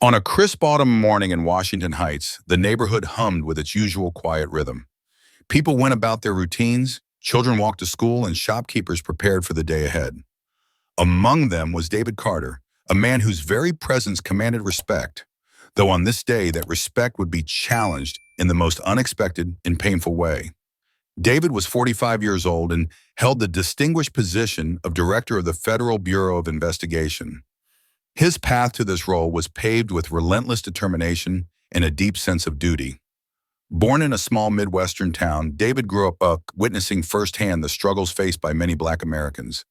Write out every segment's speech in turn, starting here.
On a crisp autumn morning in Washington Heights, the neighborhood hummed with its usual quiet rhythm. People went about their routines, children walked to school, and shopkeepers prepared for the day ahead. Among them was David Carter, a man whose very presence commanded respect, though on this day that respect would be challenged in the most unexpected and painful way. David was 45 years old and held the distinguished position of Director of the Federal Bureau of Investigation. His path to this role was paved with relentless determination and a deep sense of duty. Born in a small Midwestern town, David grew up witnessing firsthand the struggles faced by many Black Americans.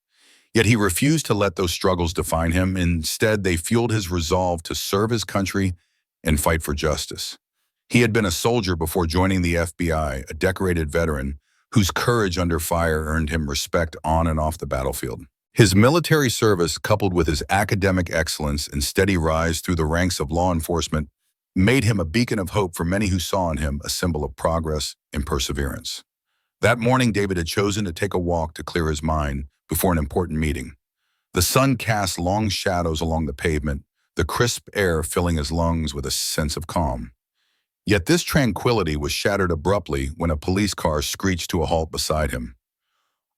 Yet he refused to let those struggles define him. Instead, they fueled his resolve to serve his country and fight for justice. He had been a soldier before joining the FBI, a decorated veteran whose courage under fire earned him respect on and off the battlefield. His military service, coupled with his academic excellence and steady rise through the ranks of law enforcement, made him a beacon of hope for many who saw in him a symbol of progress and perseverance. That morning, David had chosen to take a walk to clear his mind before an important meeting. The sun cast long shadows along the pavement, the crisp air filling his lungs with a sense of calm. Yet this tranquility was shattered abruptly when a police car screeched to a halt beside him.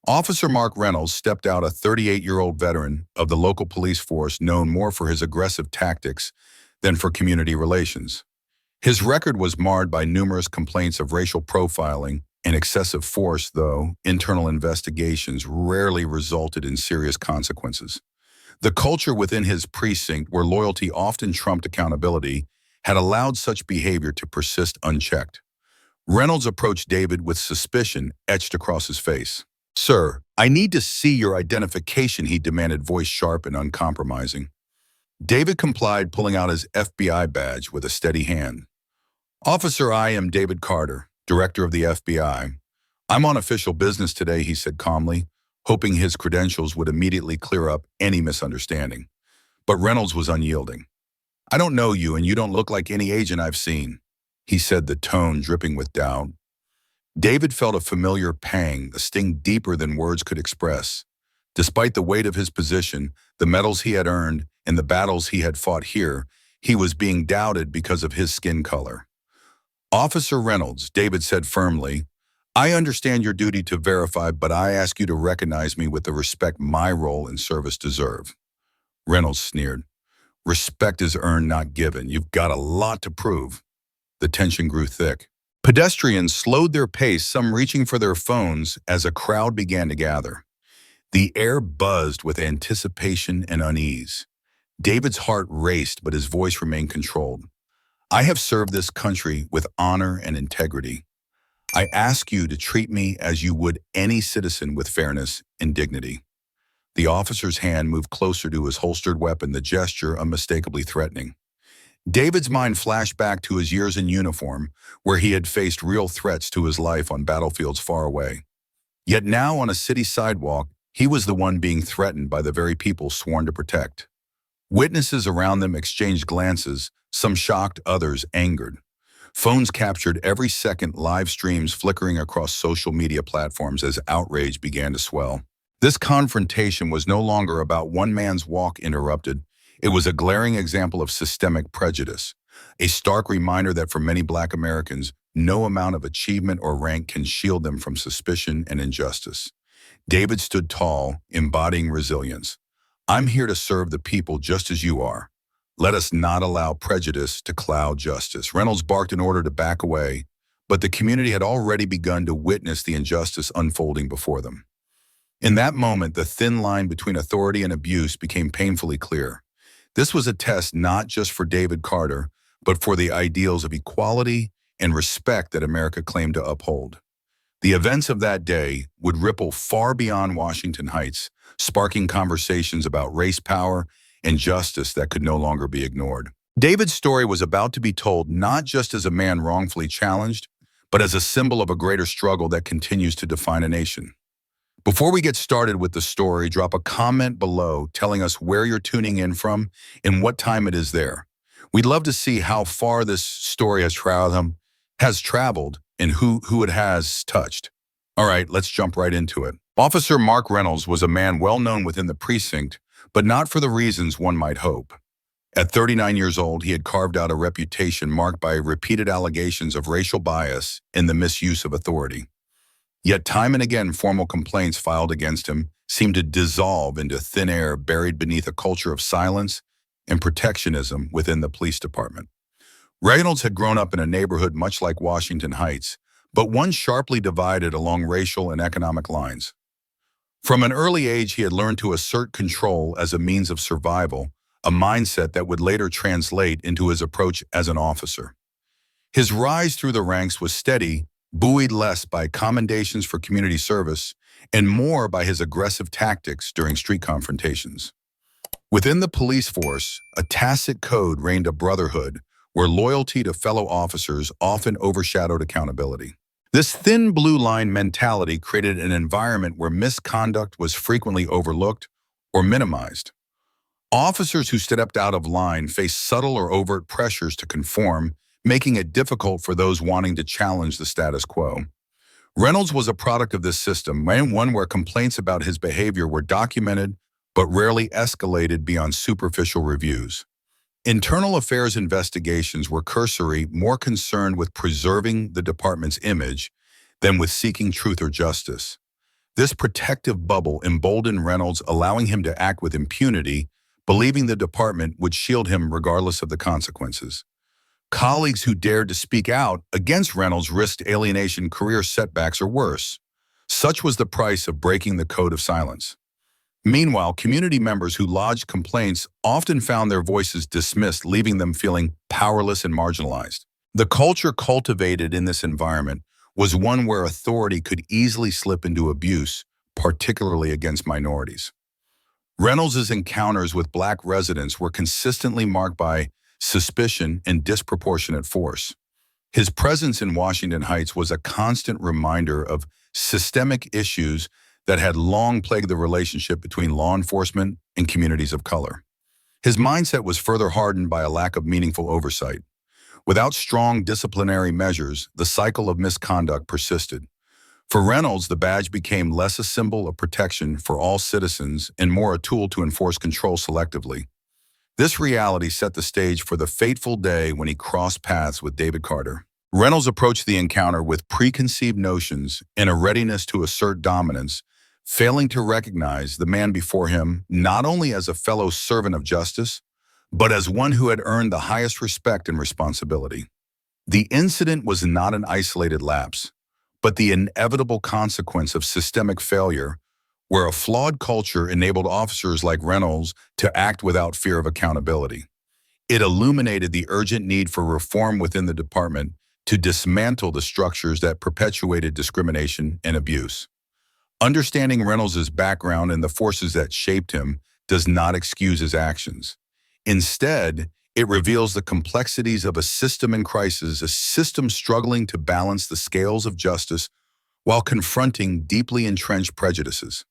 Officer Mark Reynolds stepped out, a 38-year-old veteran of the local police force known more for his aggressive tactics than for community relations. His record was marred by numerous complaints of racial profiling and excessive force, though internal investigations rarely resulted in serious consequences. The culture within his precinct, where loyalty often trumped accountability, had allowed such behavior to persist unchecked. Reynolds approached David with suspicion etched across his face. "Sir, I need to see your identification," he demanded, voice sharp and uncompromising. David complied, pulling out his FBI badge with a steady hand. "Officer, I am David Carter, Director of the FBI. I'm on official business today," he said calmly, hoping his credentials would immediately clear up any misunderstanding. But Reynolds was unyielding. "I don't know you, and you don't look like any agent I've seen," he said, the tone dripping with doubt. David felt a familiar pang, a sting deeper than words could express. Despite the weight of his position, the medals he had earned, and the battles he had fought here, he was being doubted because of his skin color. "Officer Reynolds," David said firmly, "I understand your duty to verify, but I ask you to recognize me with the respect my role and service deserve." Reynolds sneered. "Respect is earned, not given. You've got a lot to prove." The tension grew thick. Pedestrians slowed their pace, some reaching for their phones as a crowd began to gather. The air buzzed with anticipation and unease. David's heart raced, but his voice remained controlled. "I have served this country with honor and integrity. I ask you to treat me as you would any citizen, with fairness and dignity." The officer's hand moved closer to his holstered weapon, the gesture unmistakably threatening. David's mind flashed back to his years in uniform, where he had faced real threats to his life on battlefields far away. Yet now, on a city sidewalk, he was the one being threatened by the very people sworn to protect. Witnesses around them exchanged glances, some shocked, others angered. Phones captured every second, live streams flickering across social media platforms as outrage began to swell. This confrontation was no longer about one man's walk interrupted. It was a glaring example of systemic prejudice, a stark reminder that for many Black Americans, no amount of achievement or rank can shield them from suspicion and injustice. David stood tall, embodying resilience. "I'm here to serve the people just as you are. Let us not allow prejudice to cloud justice." Reynolds barked in order to back away, but the community had already begun to witness the injustice unfolding before them. In that moment, the thin line between authority and abuse became painfully clear. This was a test not just for David Carter, but for the ideals of equality and respect that America claimed to uphold. The events of that day would ripple far beyond Washington Heights, sparking conversations about race, power, and justice that could no longer be ignored. David's story was about to be told not just as a man wrongfully challenged, but as a symbol of a greater struggle that continues to define a nation. Before we get started with the story, drop a comment below telling us where you're tuning in from and what time it is there. We'd love to see how far this story has traveled and who it has touched. All right, let's jump right into it. Officer Mark Reynolds was a man well known within the precinct, but not for the reasons one might hope. At 39 years old, he had carved out a reputation marked by repeated allegations of racial bias and the misuse of authority. Yet time and again, formal complaints filed against him seemed to dissolve into thin air buried beneath a culture of silence and protectionism within the police department. Reynolds had grown up in a neighborhood much like Washington Heights, but one sharply divided along racial and economic lines. From an early age, he had learned to assert control as a means of survival, a mindset that would later translate into his approach as an officer. His rise through the ranks was steady, buoyed less by commendations for community service and more by his aggressive tactics during street confrontations. Within the police force, a tacit code reigned of brotherhood, where loyalty to fellow officers often overshadowed accountability. This thin blue line mentality created an environment where misconduct was frequently overlooked or minimized. Officers who stepped out of line faced subtle or overt pressures to conform, making it difficult for those wanting to challenge the status quo. Reynolds was a product of this system, one where complaints about his behavior were documented but rarely escalated beyond superficial reviews. Internal affairs investigations were cursory, more concerned with preserving the department's image than with seeking truth or justice. This protective bubble emboldened Reynolds, allowing him to act with impunity, believing the department would shield him regardless of the consequences. Colleagues who dared to speak out against Reynolds risked alienation, career setbacks, or worse. Such was the price of breaking the code of silence. Meanwhile, community members who lodged complaints often found their voices dismissed, leaving them feeling powerless and marginalized. The culture cultivated in this environment was one where authority could easily slip into abuse, particularly against minorities. Reynolds' encounters with Black residents were consistently marked by suspicion and disproportionate force. His presence in Washington Heights was a constant reminder of systemic issues that had long plagued the relationship between law enforcement and communities of color. His mindset was further hardened by a lack of meaningful oversight. Without strong disciplinary measures, the cycle of misconduct persisted. For Reynolds, the badge became less a symbol of protection for all citizens and more a tool to enforce control selectively. This reality set the stage for the fateful day when he crossed paths with David Carter. Reynolds approached the encounter with preconceived notions and a readiness to assert dominance, failing to recognize the man before him not only as a fellow servant of justice, but as one who had earned the highest respect and responsibility. The incident was not an isolated lapse, but the inevitable consequence of systemic failure, where a flawed culture enabled officers like Reynolds to act without fear of accountability. It illuminated the urgent need for reform within the department to dismantle the structures that perpetuated discrimination and abuse. Understanding Reynolds' background and the forces that shaped him does not excuse his actions. Instead, it reveals the complexities of a system in crisis, a system struggling to balance the scales of justice while confronting deeply entrenched prejudices.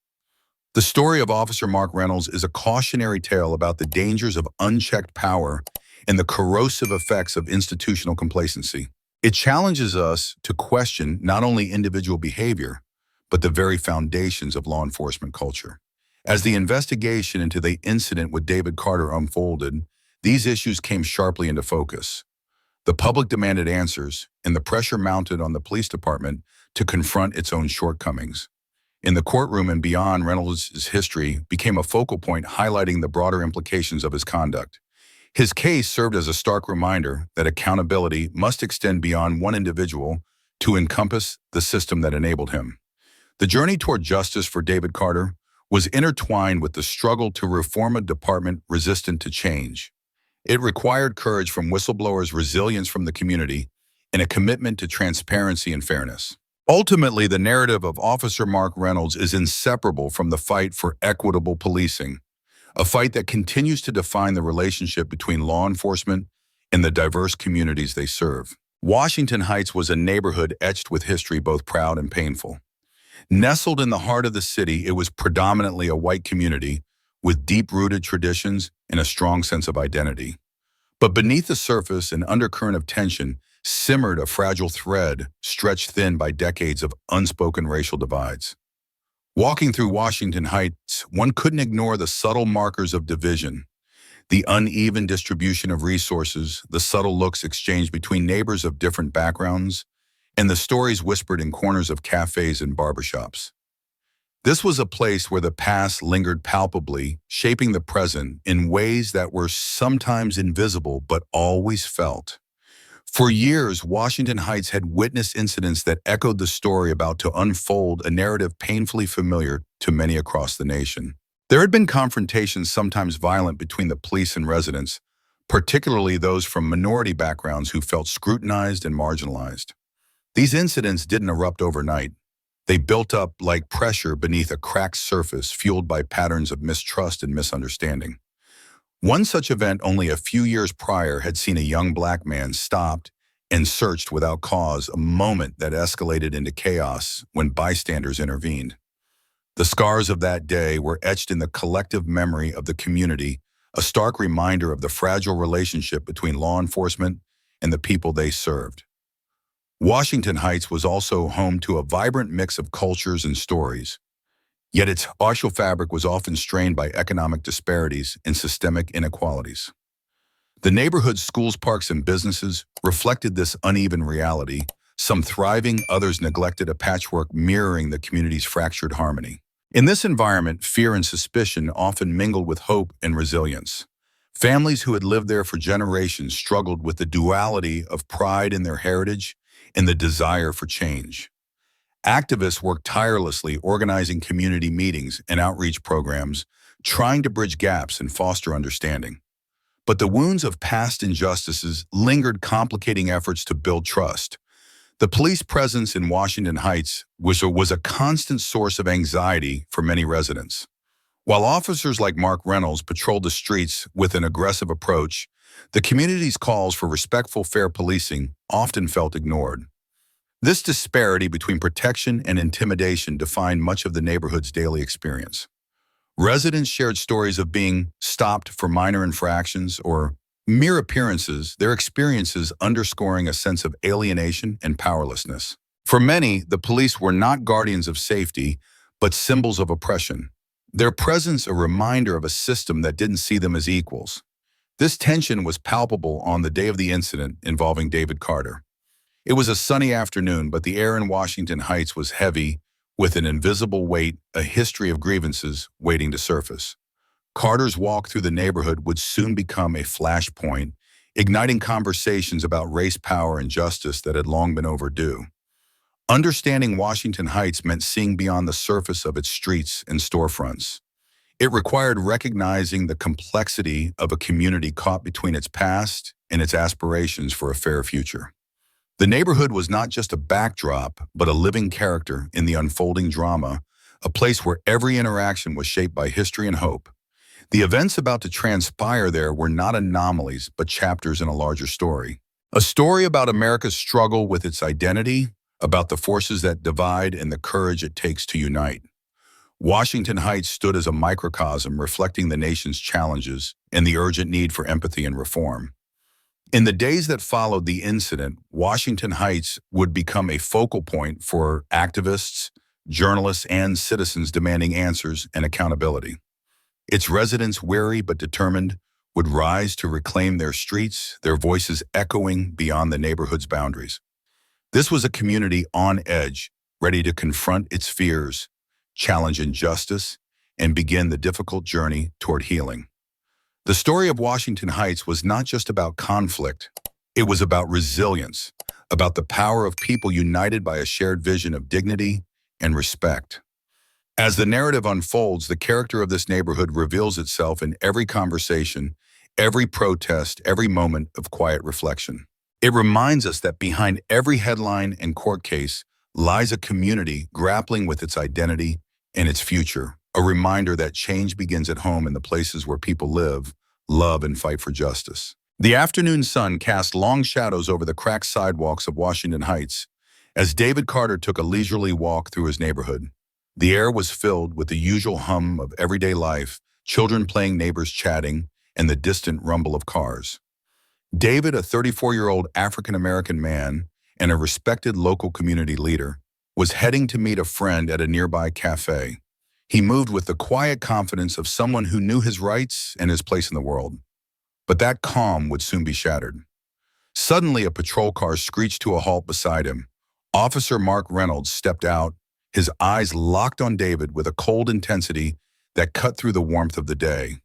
The story of Officer Mark Reynolds is a cautionary tale about the dangers of unchecked power and the corrosive effects of institutional complacency. It challenges us to question not only individual behavior, but the very foundations of law enforcement culture. As the investigation into the incident with David Carter unfolded, these issues came sharply into focus. The public demanded answers, and the pressure mounted on the police department to confront its own shortcomings. In the courtroom and beyond, Reynolds' history became a focal point highlighting the broader implications of his conduct. His case served as a stark reminder that accountability must extend beyond one individual to encompass the system that enabled him. The journey toward justice for David Carter was intertwined with the struggle to reform a department resistant to change. It required courage from whistleblowers, resilience from the community, and a commitment to transparency and fairness. Ultimately, the narrative of Officer Mark Reynolds is inseparable from the fight for equitable policing, a fight that continues to define the relationship between law enforcement and the diverse communities they serve. Washington Heights was a neighborhood etched with history, both proud and painful. Nestled in the heart of the city, it was predominantly a white community with deep-rooted traditions and a strong sense of identity. But beneath the surface, an undercurrent of tension simmered, a fragile thread stretched thin by decades of unspoken racial divides. Walking through Washington Heights, one couldn't ignore the subtle markers of division. The uneven distribution of resources, the subtle looks exchanged between neighbors of different backgrounds, and the stories whispered in corners of cafes and barbershops. This was a place where the past lingered palpably, shaping the present in ways that were sometimes invisible but always felt. For years, Washington Heights had witnessed incidents that echoed the story about to unfold, a narrative painfully familiar to many across the nation. There had been confrontations, sometimes violent, between the police and residents, particularly those from minority backgrounds who felt scrutinized and marginalized. These incidents didn't erupt overnight. They built up like pressure beneath a cracked surface fueled by patterns of mistrust and misunderstanding. One such event only a few years prior had seen a young black man stopped and searched without cause, a moment that escalated into chaos when bystanders intervened. The scars of that day were etched in the collective memory of the community, a stark reminder of the fragile relationship between law enforcement and the people they served. Washington Heights was also home to a vibrant mix of cultures and stories. Yet its social fabric was often strained by economic disparities and systemic inequalities. The neighborhood's schools, parks, and businesses reflected this uneven reality, some thriving, others neglected, a patchwork mirroring the community's fractured harmony. In this environment, fear and suspicion often mingled with hope and resilience. Families who had lived there for generations struggled with the duality of pride in their heritage and the desire for change. Activists worked tirelessly organizing community meetings and outreach programs, trying to bridge gaps and foster understanding. But the wounds of past injustices lingered, complicating efforts to build trust. The police presence in Washington Heights was a constant source of anxiety for many residents. While officers like Mark Reynolds patrolled the streets with an aggressive approach, the community's calls for respectful, fair policing often felt ignored. This disparity between protection and intimidation defined much of the neighborhood's daily experience. Residents shared stories of being stopped for minor infractions or mere appearances, their experiences underscoring a sense of alienation and powerlessness. For many, the police were not guardians of safety, but symbols of oppression. Their presence a reminder of a system that didn't see them as equals. This tension was palpable on the day of the incident involving David Carter. It was a sunny afternoon, but the air in Washington Heights was heavy with an invisible weight, a history of grievances waiting to surface. Carter's walk through the neighborhood would soon become a flashpoint, igniting conversations about race, power, and justice that had long been overdue. Understanding Washington Heights meant seeing beyond the surface of its streets and storefronts. It required recognizing the complexity of a community caught between its past and its aspirations for a fair future. The neighborhood was not just a backdrop, but a living character in the unfolding drama, a place where every interaction was shaped by history and hope. The events about to transpire there were not anomalies, but chapters in a larger story. A story about America's struggle with its identity, about the forces that divide and the courage it takes to unite. Washington Heights stood as a microcosm reflecting the nation's challenges and the urgent need for empathy and reform. In the days that followed the incident, Washington Heights would become a focal point for activists, journalists, and citizens demanding answers and accountability. Its residents, wary but determined, would rise to reclaim their streets, their voices echoing beyond the neighborhood's boundaries. This was a community on edge, ready to confront its fears, challenge injustice, and begin the difficult journey toward healing. The story of Washington Heights was not just about conflict. It was about resilience, about the power of people united by a shared vision of dignity and respect. As the narrative unfolds, the character of this neighborhood reveals itself in every conversation, every protest, every moment of quiet reflection. It reminds us that behind every headline and court case lies a community grappling with its identity and its future, a reminder that change begins at home in the places where people live, love, and fight for justice. The afternoon sun cast long shadows over the cracked sidewalks of Washington Heights as David Carter took a leisurely walk through his neighborhood. The air was filled with the usual hum of everyday life, children playing, neighbors chatting, and the distant rumble of cars. David, a 34-year-old African-American man and a respected local community leader, was heading to meet a friend at a nearby cafe. He moved with the quiet confidence of someone who knew his rights and his place in the world. But that calm would soon be shattered. Suddenly, a patrol car screeched to a halt beside him. Officer Mark Reynolds stepped out, his eyes locked on David with a cold intensity that cut through the warmth of the day.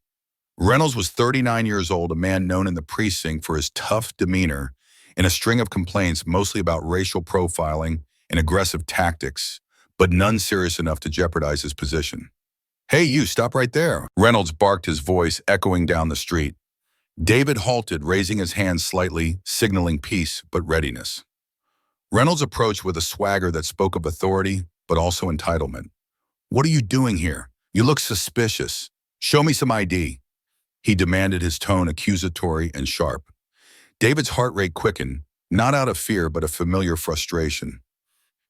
Reynolds was 39 years old, a man known in the precinct for his tough demeanor and a string of complaints mostly about racial profiling and aggressive tactics, but none serious enough to jeopardize his position. "Hey, you, stop right there," Reynolds barked, his voice echoing down the street. David halted, raising his hand slightly, signaling peace but readiness. Reynolds approached with a swagger that spoke of authority but also entitlement. "What are you doing here? You look suspicious. Show me some ID." He demanded, his tone accusatory and sharp. David's heart rate quickened, not out of fear but a familiar frustration.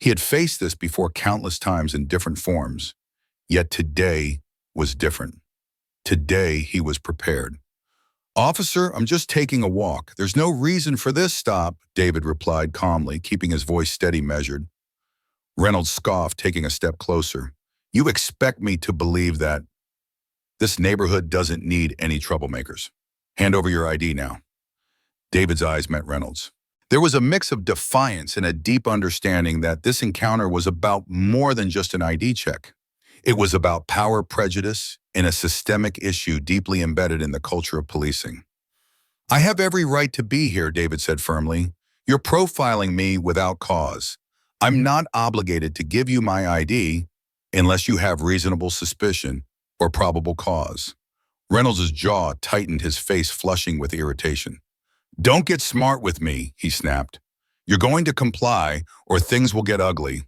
He had faced this before countless times in different forms, yet today was different. Today he was prepared. "Officer, I'm just taking a walk. There's no reason for this stop," David replied calmly, keeping his voice steady, measured. Reynolds scoffed, taking a step closer. "You expect me to believe that this neighborhood doesn't need any troublemakers. Hand over your ID now." David's eyes met Reynolds. There was a mix of defiance and a deep understanding that this encounter was about more than just an ID check. It was about power prejudice and a systemic issue deeply embedded in the culture of policing. "I have every right to be here," David said firmly. "You're profiling me without cause. I'm not obligated to give you my ID unless you have reasonable suspicion or probable cause." Reynolds' jaw tightened, his face flushing with irritation. "Don't get smart with me," he snapped. "You're going to comply or things will get ugly."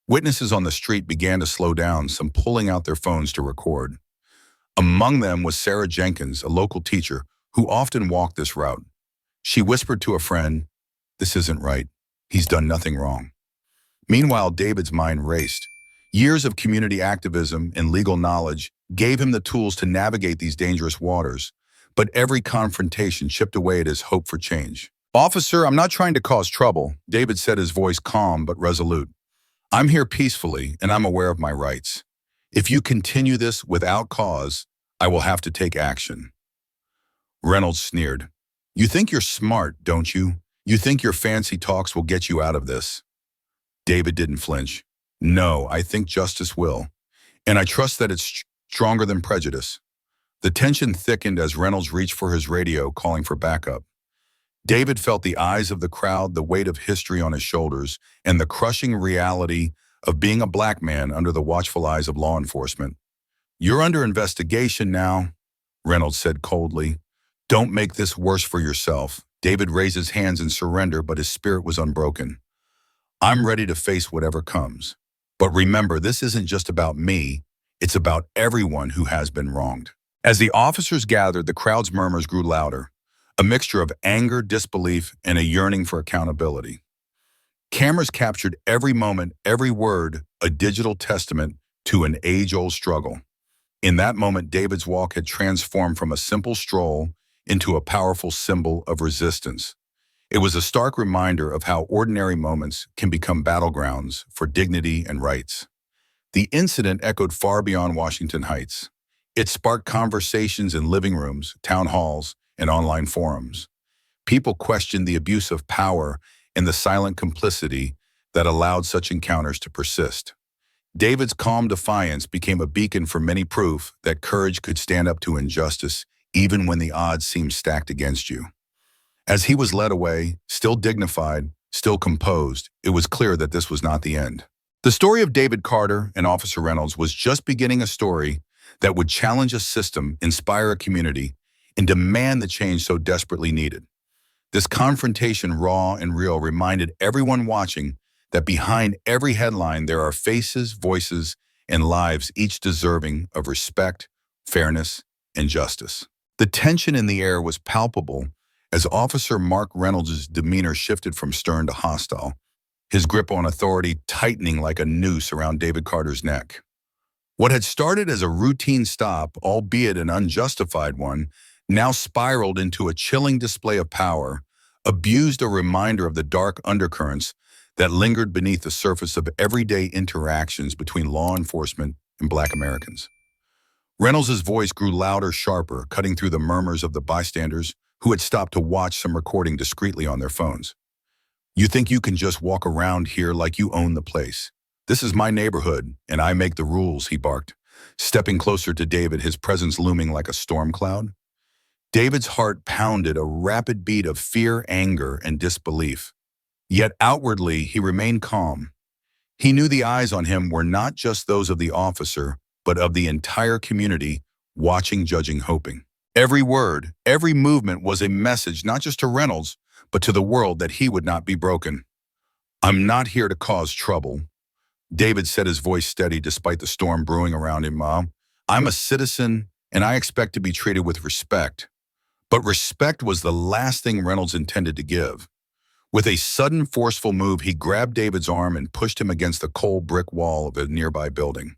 Witnesses on the street began to slow down, some pulling out their phones to record. Among them was Sarah Jenkins, a local teacher who often walked this route. She whispered to a friend, "This isn't right. He's done nothing wrong." Meanwhile, David's mind raced. Years of community activism and legal knowledge gave him the tools to navigate these dangerous waters, but every confrontation chipped away at his hope for change. "Officer, I'm not trying to cause trouble," David said, his voice calm but resolute. "I'm here peacefully, and I'm aware of my rights. If you continue this without cause, I will have to take action." Reynolds sneered. "You think you're smart, don't you? You think your fancy talks will get you out of this?" David didn't flinch. "No, I think justice will. And I trust that it's stronger than prejudice." The tension thickened as Reynolds reached for his radio, calling for backup. David felt the eyes of the crowd, the weight of history on his shoulders, and the crushing reality of being a black man under the watchful eyes of law enforcement. "You're under investigation now," Reynolds said coldly. "Don't make this worse for yourself." David raised his hands in surrender, but his spirit was unbroken. "I'm ready to face whatever comes. But remember, this isn't just about me. It's about everyone who has been wronged." As the officers gathered, the crowd's murmurs grew louder, a mixture of anger, disbelief, and a yearning for accountability. Cameras captured every moment, every word, a digital testament to an age-old struggle. In that moment, David's walk had transformed from a simple stroll into a powerful symbol of resistance. It was a stark reminder of how ordinary moments can become battlegrounds for dignity and rights. The incident echoed far beyond Washington Heights. It sparked conversations in living rooms, town halls, and online forums. People questioned the abuse of power and the silent complicity that allowed such encounters to persist. David's calm defiance became a beacon for many, proof that courage could stand up to injustice even when the odds seemed stacked against you. As he was led away, still dignified, still composed, it was clear that this was not the end. The story of David Carter and Officer Reynolds was just beginning, a story that would challenge a system, inspire a community, and demand the change so desperately needed. This confrontation, raw and real, reminded everyone watching that behind every headline there are faces, voices, and lives, each deserving of respect, fairness, and justice. The tension in the air was palpable as Officer Mark Reynolds' demeanor shifted from stern to hostile, his grip on authority tightening like a noose around David Carter's neck. What had started as a routine stop, albeit an unjustified one, now spiraled into a chilling display of power, abused, a reminder of the dark undercurrents that lingered beneath the surface of everyday interactions between law enforcement and Black Americans. Reynolds' voice grew louder, sharper, cutting through the murmurs of the bystanders who had stopped to watch some recording discreetly on their phones. You think you can just walk around here like you own the place? This is my neighborhood, and I make the rules, he barked, stepping closer to David, his presence looming like a storm cloud. David's heart pounded, a rapid beat of fear, anger, and disbelief. Yet outwardly, he remained calm. He knew the eyes on him were not just those of the officer, but of the entire community, watching, judging, hoping. Every word, every movement was a message not just to Reynolds, but to the world that he would not be broken. I'm not here to cause trouble. David said, his voice steady despite the storm brewing around him. I'm a citizen, and I expect to be treated with respect. But respect was the last thing Reynolds intended to give. With a sudden, forceful move, he grabbed David's arm and pushed him against the cold brick wall of a nearby building.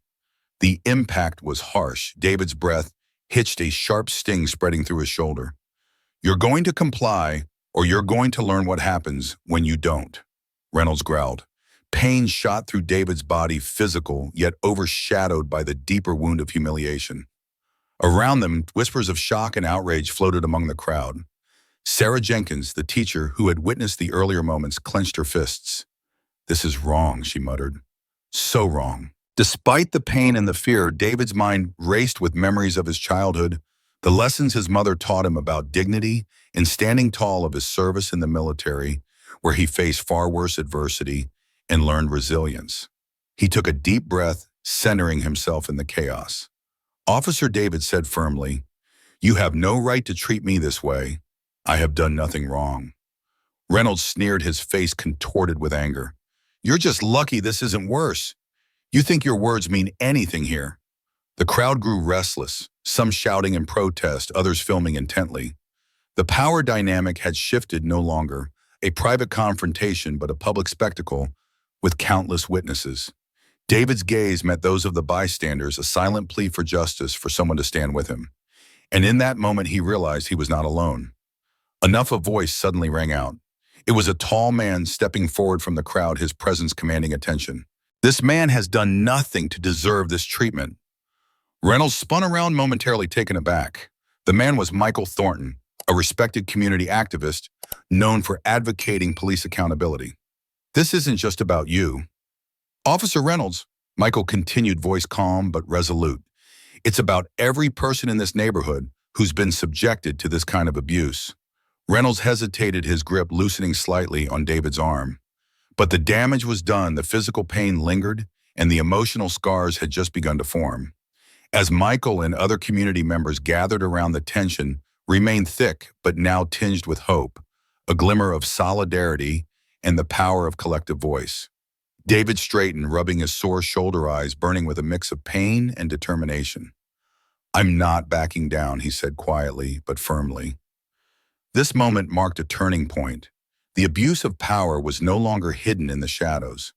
The impact was harsh. David's breath hitched, a sharp sting spreading through his shoulder. You're going to comply, or you're going to learn what happens when you don't, Reynolds growled. Pain shot through David's body, physical, yet overshadowed by the deeper wound of humiliation. Around them, whispers of shock and outrage floated among the crowd. Sarah Jenkins, the teacher who had witnessed the earlier moments, clenched her fists. This is wrong, she muttered. So wrong. Despite the pain and the fear, David's mind raced with memories of his childhood, the lessons his mother taught him about dignity and standing tall, of his service in the military, where he faced far worse adversity and learned resilience. He took a deep breath, centering himself in the chaos. Officer David said firmly, "You have no right to treat me this way. I have done nothing wrong." Reynolds sneered, his face contorted with anger. "You're just lucky this isn't worse. You think your words mean anything here." The crowd grew restless, some shouting in protest, others filming intently. The power dynamic had shifted, no longer a private confrontation but a public spectacle with countless witnesses. David's gaze met those of the bystanders, a silent plea for justice, for someone to stand with him. And in that moment he realized he was not alone. Enough, a voice suddenly rang out. It was a tall man stepping forward from the crowd, his presence commanding attention. "This man has done nothing to deserve this treatment." Reynolds spun around, momentarily taken aback. The man was Michael Thornton, a respected community activist known for advocating police accountability. "This isn't just about you, Officer Reynolds," Michael continued, voice calm but resolute. "It's about every person in this neighborhood who's been subjected to this kind of abuse." Reynolds hesitated, his grip loosening slightly on David's arm. But the damage was done, the physical pain lingered, and the emotional scars had just begun to form. As Michael and other community members gathered around, the tension remained thick but now tinged with hope, a glimmer of solidarity and the power of collective voice. David straightened, rubbing his sore shoulder, eyes burning with a mix of pain and determination. "I'm not backing down," he said quietly but firmly. This moment marked a turning point. The abuse of power was no longer hidden in the shadows.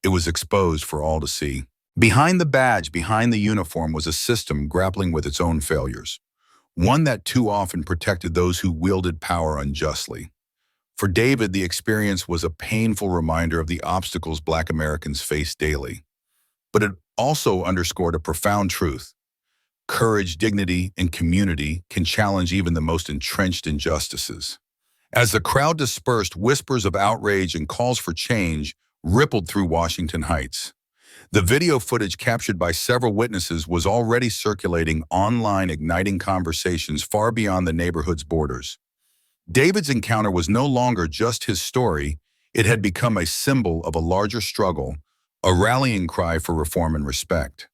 It was exposed for all to see. Behind the badge, behind the uniform, was a system grappling with its own failures, one that too often protected those who wielded power unjustly. For David, the experience was a painful reminder of the obstacles Black Americans face daily. But it also underscored a profound truth. Courage, dignity, and community can challenge even the most entrenched injustices. As the crowd dispersed, whispers of outrage and calls for change rippled through Washington Heights. The video footage captured by several witnesses was already circulating online, igniting conversations far beyond the neighborhood's borders. David's encounter was no longer just his story, it had become a symbol of a larger struggle, a rallying cry for reform and respect.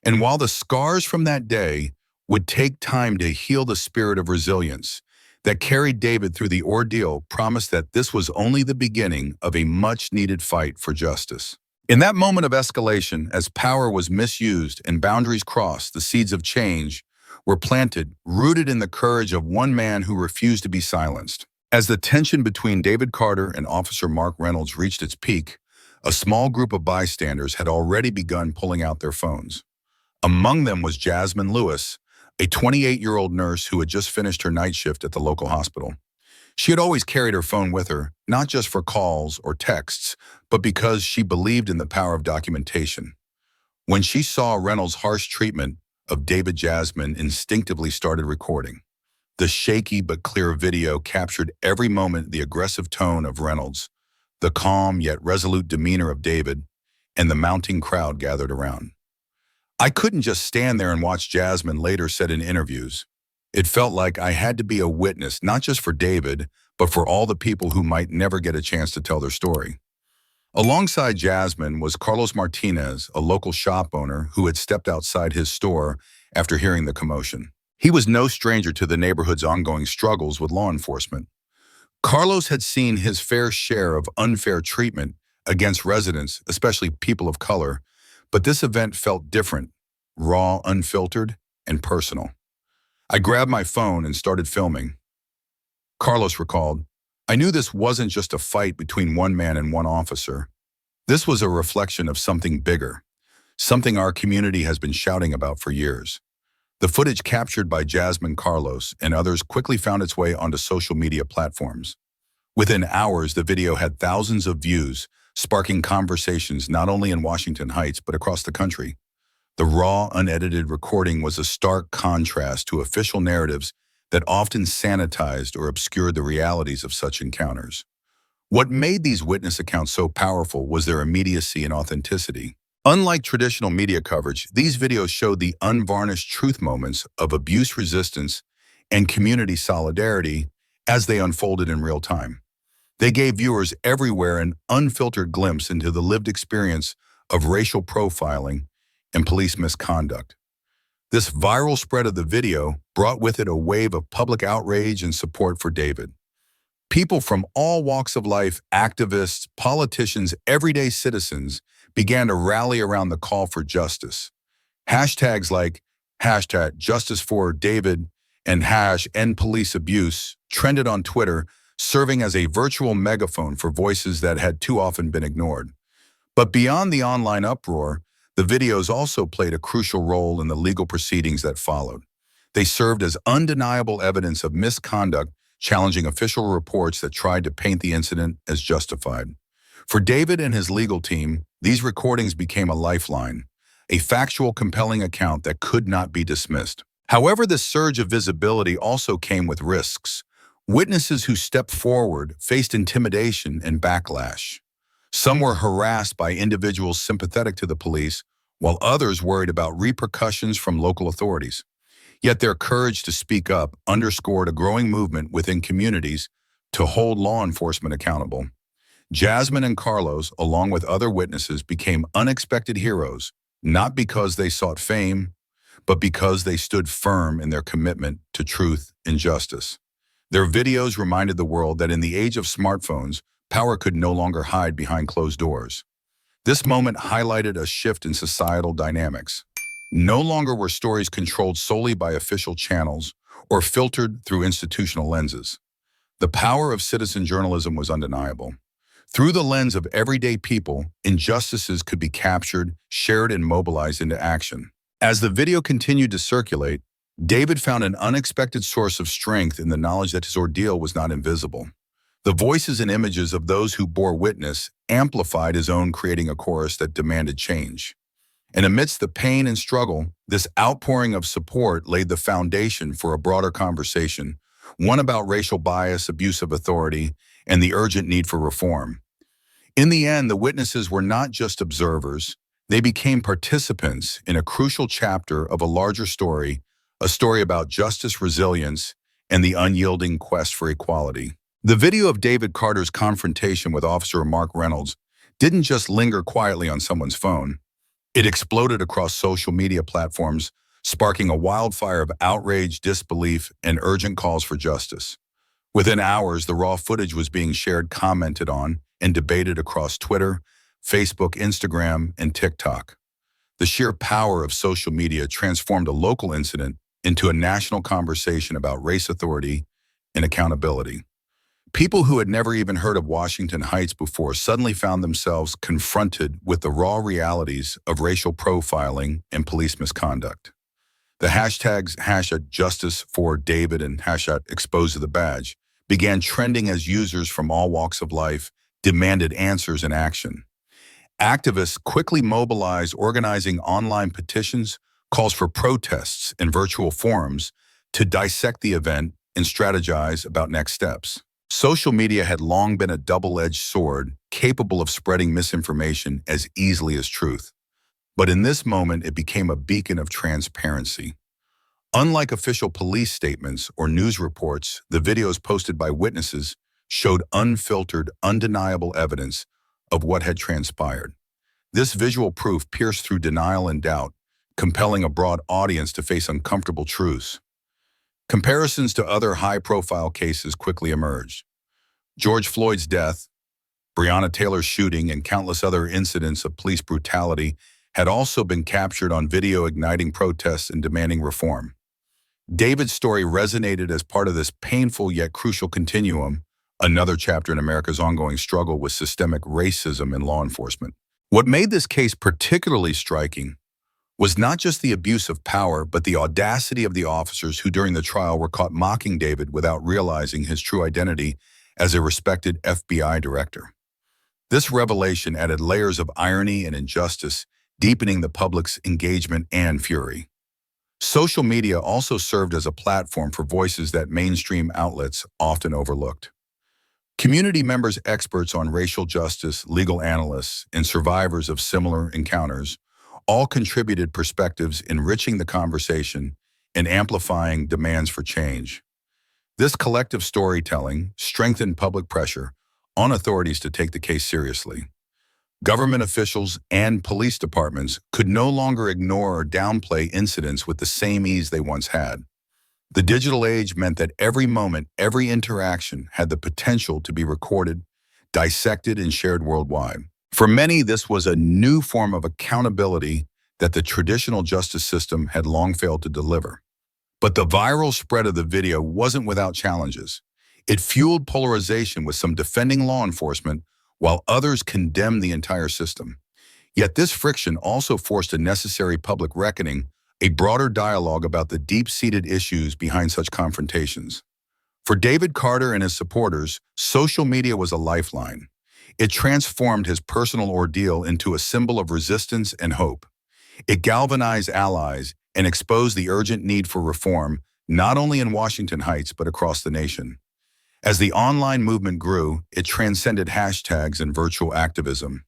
And while the scars from that day would take time to heal, the spirit of resilience that carried David through the ordeal promised that this was only the beginning of a much-needed fight for justice. In that moment of escalation, as power was misused and boundaries crossed, the seeds of change were planted, rooted in the courage of one man who refused to be silenced. As the tension between David Carter and Officer Mark Reynolds reached its peak, a small group of bystanders had already begun pulling out their phones. Among them was Jasmine Lewis, a 28-year-old nurse who had just finished her night shift at the local hospital. She had always carried her phone with her, not just for calls or texts, but because she believed in the power of documentation. When she saw Reynolds' harsh treatment, of David Jasmine instinctively started recording. The shaky but clear video captured every moment, the aggressive tone of Reynolds, the calm yet resolute demeanor of David, and the mounting crowd gathered around. I couldn't just stand there and watch, Jasmine later said in interviews. It felt like I had to be a witness, not just for David, but for all the people who might never get a chance to tell their story. Alongside Jasmine was Carlos Martinez, a local shop owner who had stepped outside his store after hearing the commotion. He was no stranger to the neighborhood's ongoing struggles with law enforcement. Carlos had seen his fair share of unfair treatment against residents, especially people of color, but this event felt different, raw, unfiltered, and personal. I grabbed my phone and started filming. Carlos recalled, "I knew this wasn't just a fight between one man and one officer. This was a reflection of something bigger, something our community has been shouting about for years." The footage captured by Jasmine, Carlos, and others quickly found its way onto social media platforms. Within hours, the video had thousands of views, sparking conversations not only in Washington Heights but across the country. The raw, unedited recording was a stark contrast to official narratives that often sanitized or obscured the realities of such encounters. What made these witness accounts so powerful was their immediacy and authenticity. Unlike traditional media coverage, these videos showed the unvarnished truth moments of abuse resistance and community solidarity as they unfolded in real time. They gave viewers everywhere an unfiltered glimpse into the lived experience of racial profiling and police misconduct. This viral spread of the video brought with it a wave of public outrage and support for David. People from all walks of life, activists, politicians, everyday citizens, began to rally around the call for justice. Hashtags like #JusticeForDavid and #EndPoliceAbuse trended on Twitter, serving as a virtual megaphone for voices that had too often been ignored. But beyond the online uproar, the videos also played a crucial role in the legal proceedings that followed. They served as undeniable evidence of misconduct, challenging official reports that tried to paint the incident as justified. For David and his legal team, these recordings became a lifeline, a factual, compelling account that could not be dismissed. However, this surge of visibility also came with risks. Witnesses who stepped forward faced intimidation and backlash. Some were harassed by individuals sympathetic to the police, while others worried about repercussions from local authorities. Yet their courage to speak up underscored a growing movement within communities to hold law enforcement accountable. Jasmine and Carlos, along with other witnesses, became unexpected heroes, not because they sought fame, but because they stood firm in their commitment to truth and justice. Their videos reminded the world that in the age of smartphones, power could no longer hide behind closed doors. This moment highlighted a shift in societal dynamics. No longer were stories controlled solely by official channels or filtered through institutional lenses. The power of citizen journalism was undeniable. Through the lens of everyday people, injustices could be captured, shared, and mobilized into action. As the video continued to circulate, David found an unexpected source of strength in the knowledge that his ordeal was not invisible. The voices and images of those who bore witness amplified his own, creating a chorus that demanded change. And amidst the pain and struggle, this outpouring of support laid the foundation for a broader conversation, one about racial bias, abuse of authority, and the urgent need for reform. In the end, the witnesses were not just observers. They became participants in a crucial chapter of a larger story, a story about justice, resilience, and the unyielding quest for equality. The video of David Carter's confrontation with Officer Mark Reynolds didn't just linger quietly on someone's phone. It exploded across social media platforms, sparking a wildfire of outrage, disbelief, and urgent calls for justice. Within hours, the raw footage was being shared, commented on, and debated across Twitter, Facebook, Instagram, and TikTok. The sheer power of social media transformed a local incident into a national conversation about race, authority, and accountability. People who had never even heard of Washington Heights before suddenly found themselves confronted with the raw realities of racial profiling and police misconduct. The hashtags #JusticeForDavid and #ExposeTheBadge began trending as users from all walks of life demanded answers and action. Activists quickly mobilized, organizing online petitions, calls for protests in virtual forums to dissect the event and strategize about next steps. Social media had long been a double-edged sword, capable of spreading misinformation as easily as truth. But in this moment, it became a beacon of transparency. Unlike official police statements or news reports, the videos posted by witnesses showed unfiltered, undeniable evidence of what had transpired. This visual proof pierced through denial and doubt, compelling a broad audience to face uncomfortable truths. Comparisons to other high-profile cases quickly emerged. George Floyd's death, Breonna Taylor's shooting, and countless other incidents of police brutality had also been captured on video, igniting protests and demanding reform. David's story resonated as part of this painful yet crucial continuum, another chapter in America's ongoing struggle with systemic racism in law enforcement. What made this case particularly striking was not just the abuse of power, but the audacity of the officers who during the trial were caught mocking David without realizing his true identity as a respected FBI director. This revelation added layers of irony and injustice, deepening the public's engagement and fury. Social media also served as a platform for voices that mainstream outlets often overlooked. Community members, experts on racial justice, legal analysts, and survivors of similar encounters all contributed perspectives, enriching the conversation and amplifying demands for change. This collective storytelling strengthened public pressure on authorities to take the case seriously. Government officials and police departments could no longer ignore or downplay incidents with the same ease they once had. The digital age meant that every moment, every interaction had the potential to be recorded, dissected, and shared worldwide. For many, this was a new form of accountability that the traditional justice system had long failed to deliver. But the viral spread of the video wasn't without challenges. It fueled polarization, with some defending law enforcement while others condemned the entire system. Yet this friction also forced a necessary public reckoning, a broader dialogue about the deep-seated issues behind such confrontations. For David Carter and his supporters, social media was a lifeline. It transformed his personal ordeal into a symbol of resistance and hope. It galvanized allies and exposed the urgent need for reform, not only in Washington Heights but across the nation. As the online movement grew, it transcended hashtags and virtual activism.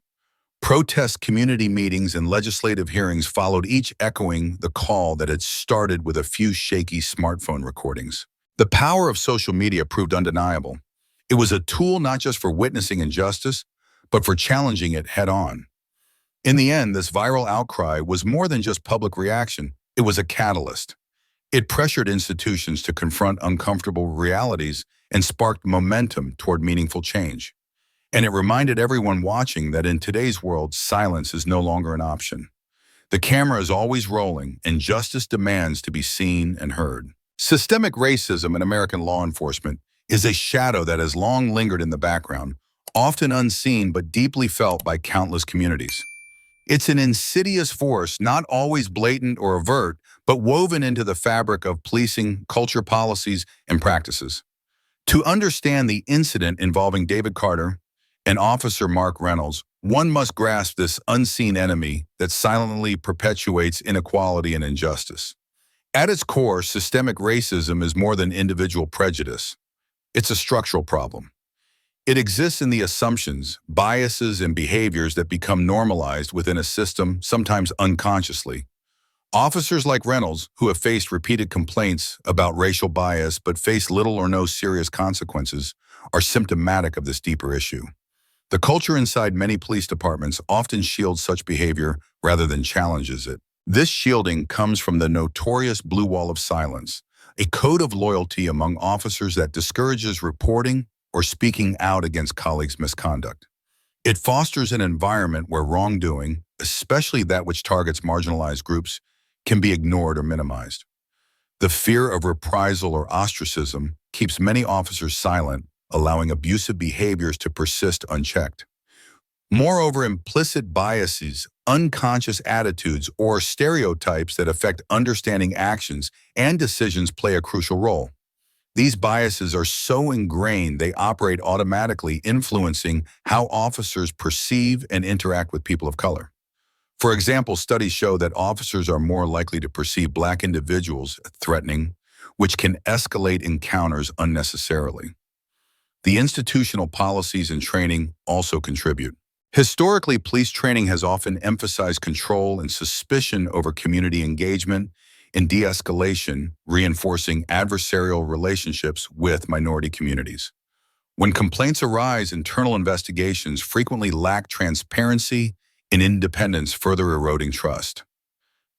Protests, community meetings, and legislative hearings followed, each echoing the call that had started with a few shaky smartphone recordings. The power of social media proved undeniable. It was a tool not just for witnessing injustice, but for challenging it head-on. In the end, this viral outcry was more than just public reaction. It was a catalyst. It pressured institutions to confront uncomfortable realities and sparked momentum toward meaningful change. And it reminded everyone watching that in today's world, silence is no longer an option. The camera is always rolling, and justice demands to be seen and heard. Systemic racism in American law enforcement is a shadow that has long lingered in the background, often unseen but deeply felt by countless communities. It's an insidious force, not always blatant or overt, but woven into the fabric of policing, culture, policies, and practices. To understand the incident involving David Carter and Officer Mark Reynolds, one must grasp this unseen enemy that silently perpetuates inequality and injustice. At its core, systemic racism is more than individual prejudice. It's a structural problem. It exists in the assumptions, biases, and behaviors that become normalized within a system, sometimes unconsciously. Officers like Reynolds, who have faced repeated complaints about racial bias but face little or no serious consequences, are symptomatic of this deeper issue. The culture inside many police departments often shields such behavior rather than challenges it. This shielding comes from the notorious blue wall of silence, a code of loyalty among officers that discourages reporting or speaking out against colleagues' misconduct. It fosters an environment where wrongdoing, especially that which targets marginalized groups, can be ignored or minimized. The fear of reprisal or ostracism keeps many officers silent, allowing abusive behaviors to persist unchecked. Moreover, implicit biases, unconscious attitudes, or stereotypes that affect understanding actions and decisions play a crucial role. These biases are so ingrained they operate automatically, influencing how officers perceive and interact with people of color. For example, studies show that officers are more likely to perceive Black individuals as threatening, which can escalate encounters unnecessarily. The institutional policies and training also contribute. Historically, police training has often emphasized control and suspicion over community engagement and de-escalation, reinforcing adversarial relationships with minority communities. When complaints arise, internal investigations frequently lack transparency and independence, further eroding trust.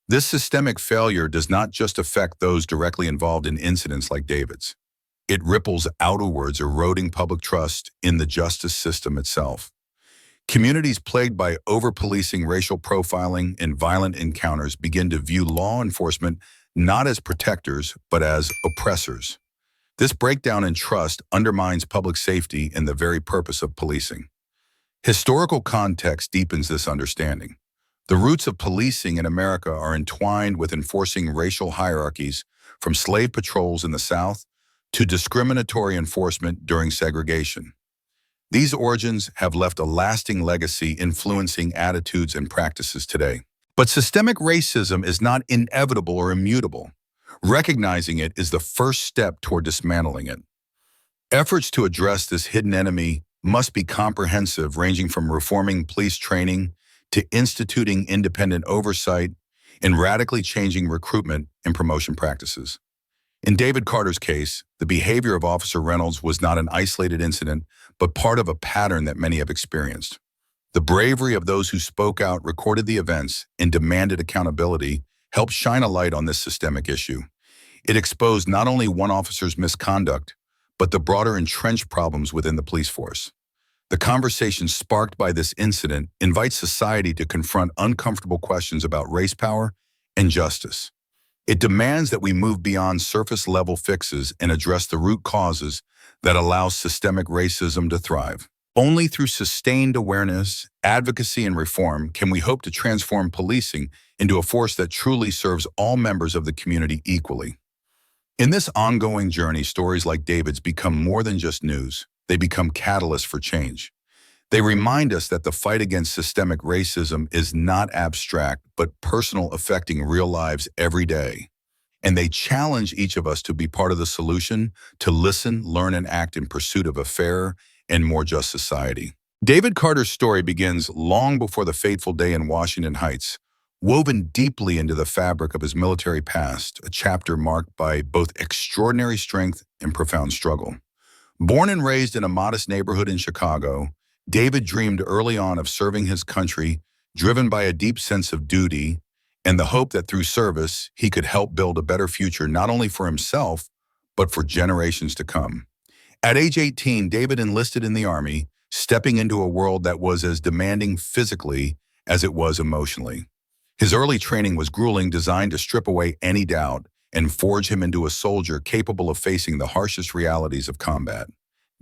This systemic failure does not just affect those directly involved in incidents like David's. It ripples outwards, eroding public trust in the justice system itself. Communities plagued by over-policing, racial profiling, and violent encounters begin to view law enforcement not as protectors, but as oppressors. This breakdown in trust undermines public safety and the very purpose of policing. Historical context deepens this understanding. The roots of policing in America are entwined with enforcing racial hierarchies, from slave patrols in the South to discriminatory enforcement during segregation. These origins have left a lasting legacy influencing attitudes and practices today. But systemic racism is not inevitable or immutable. Recognizing it is the first step toward dismantling it. Efforts to address this hidden enemy must be comprehensive, ranging from reforming police training to instituting independent oversight and radically changing recruitment and promotion practices. In David Carter's case, the behavior of Officer Reynolds was not an isolated incident, but part of a pattern that many have experienced. The bravery of those who spoke out, recorded the events, and demanded accountability helped shine a light on this systemic issue. It exposed not only one officer's misconduct, but the broader entrenched problems within the police force. The conversation sparked by this incident invites society to confront uncomfortable questions about race power and justice. It demands that we move beyond surface-level fixes and address the root causes that allow systemic racism to thrive. Only through sustained awareness, advocacy, and reform can we hope to transform policing into a force that truly serves all members of the community equally. In this ongoing journey, stories like David's become more than just news. They become catalysts for change. They remind us that the fight against systemic racism is not abstract, but personal, affecting real lives every day. And they challenge each of us to be part of the solution, to listen, learn, and act in pursuit of a fairer and more just society. David Carter's story begins long before the fateful day in Washington Heights, woven deeply into the fabric of his military past, a chapter marked by both extraordinary strength and profound struggle. Born and raised in a modest neighborhood in Chicago, David dreamed early on of serving his country, driven by a deep sense of duty and the hope that through service he could help build a better future not only for himself, but for generations to come. At age 18, David enlisted in the Army, stepping into a world that was as demanding physically as it was emotionally. His early training was grueling, designed to strip away any doubt and forge him into a soldier capable of facing the harshest realities of combat.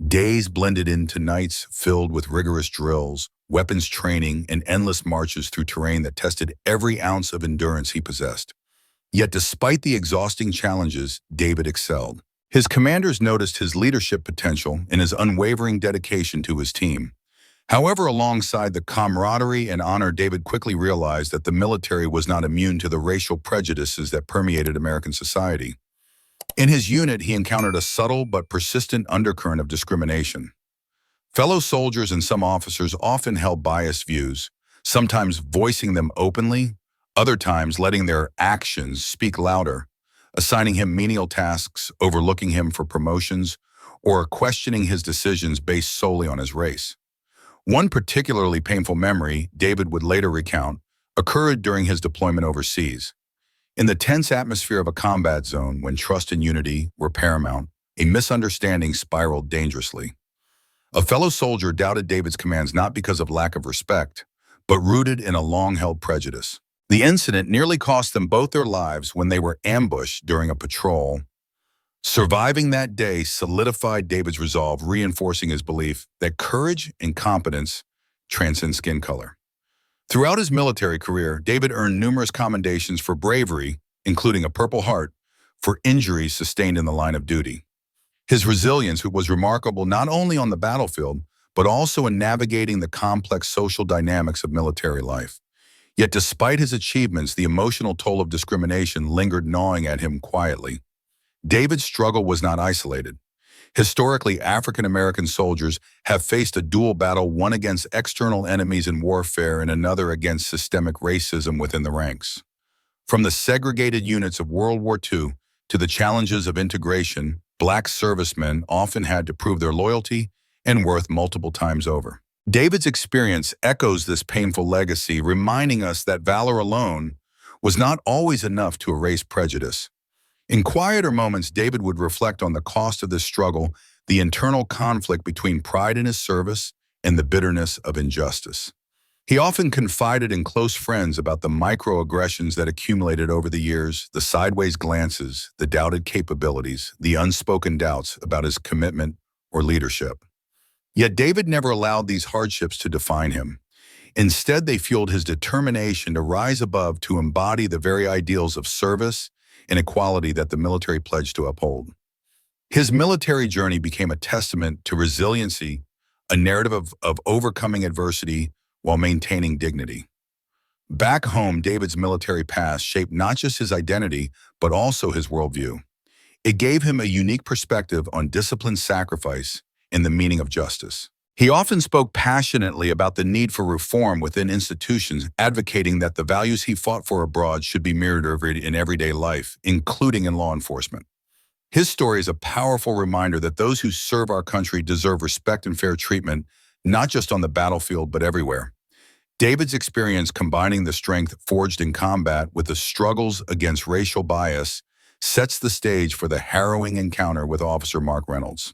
Days blended into nights filled with rigorous drills, weapons training, and endless marches through terrain that tested every ounce of endurance he possessed. Yet despite the exhausting challenges, David excelled. His commanders noticed his leadership potential and his unwavering dedication to his team. However, alongside the camaraderie and honor, David quickly realized that the military was not immune to the racial prejudices that permeated American society. In his unit, he encountered a subtle but persistent undercurrent of discrimination. Fellow soldiers and some officers often held biased views, sometimes voicing them openly, other times letting their actions speak louder, assigning him menial tasks, overlooking him for promotions, or questioning his decisions based solely on his race. One particularly painful memory, David would later recount, occurred during his deployment overseas. In the tense atmosphere of a combat zone, when trust and unity were paramount, a misunderstanding spiraled dangerously. A fellow soldier doubted David's commands not because of lack of respect, but rooted in a long-held prejudice. The incident nearly cost them both their lives when they were ambushed during a patrol. Surviving that day solidified David's resolve, reinforcing his belief that courage and competence transcend skin color. Throughout his military career, David earned numerous commendations for bravery, including a Purple Heart, for injuries sustained in the line of duty. His resilience was remarkable not only on the battlefield, but also in navigating the complex social dynamics of military life. Yet despite his achievements, the emotional toll of discrimination lingered gnawing at him quietly. David's struggle was not isolated. Historically, African American soldiers have faced a dual battle, one against external enemies in warfare and another against systemic racism within the ranks. From the segregated units of World War II to the challenges of integration, Black servicemen often had to prove their loyalty and worth multiple times over. David's experience echoes this painful legacy, reminding us that valor alone was not always enough to erase prejudice. In quieter moments, David would reflect on the cost of this struggle, the internal conflict between pride in his service and the bitterness of injustice. He often confided in close friends about the microaggressions that accumulated over the years, the sideways glances, the doubted capabilities, the unspoken doubts about his commitment or leadership. Yet David never allowed these hardships to define him. Instead, they fueled his determination to rise above, to embody the very ideals of service and equality that the military pledged to uphold. His military journey became a testament to resiliency, a narrative of overcoming adversity while maintaining dignity. Back home, David's military past shaped not just his identity, but also his worldview. It gave him a unique perspective on disciplined sacrifice and the meaning of justice. He often spoke passionately about the need for reform within institutions, advocating that the values he fought for abroad should be mirrored in everyday life, including in law enforcement. His story is a powerful reminder that those who serve our country deserve respect and fair treatment, not just on the battlefield, but everywhere. David's experience, combining the strength forged in combat with the struggles against racial bias, sets the stage for the harrowing encounter with Officer Mark Reynolds.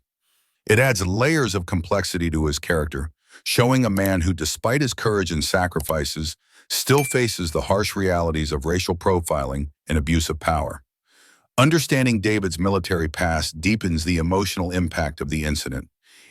It adds layers of complexity to his character, showing a man who, despite his courage and sacrifices, still faces the harsh realities of racial profiling and abuse of power. Understanding David's military past deepens the emotional impact of the incident.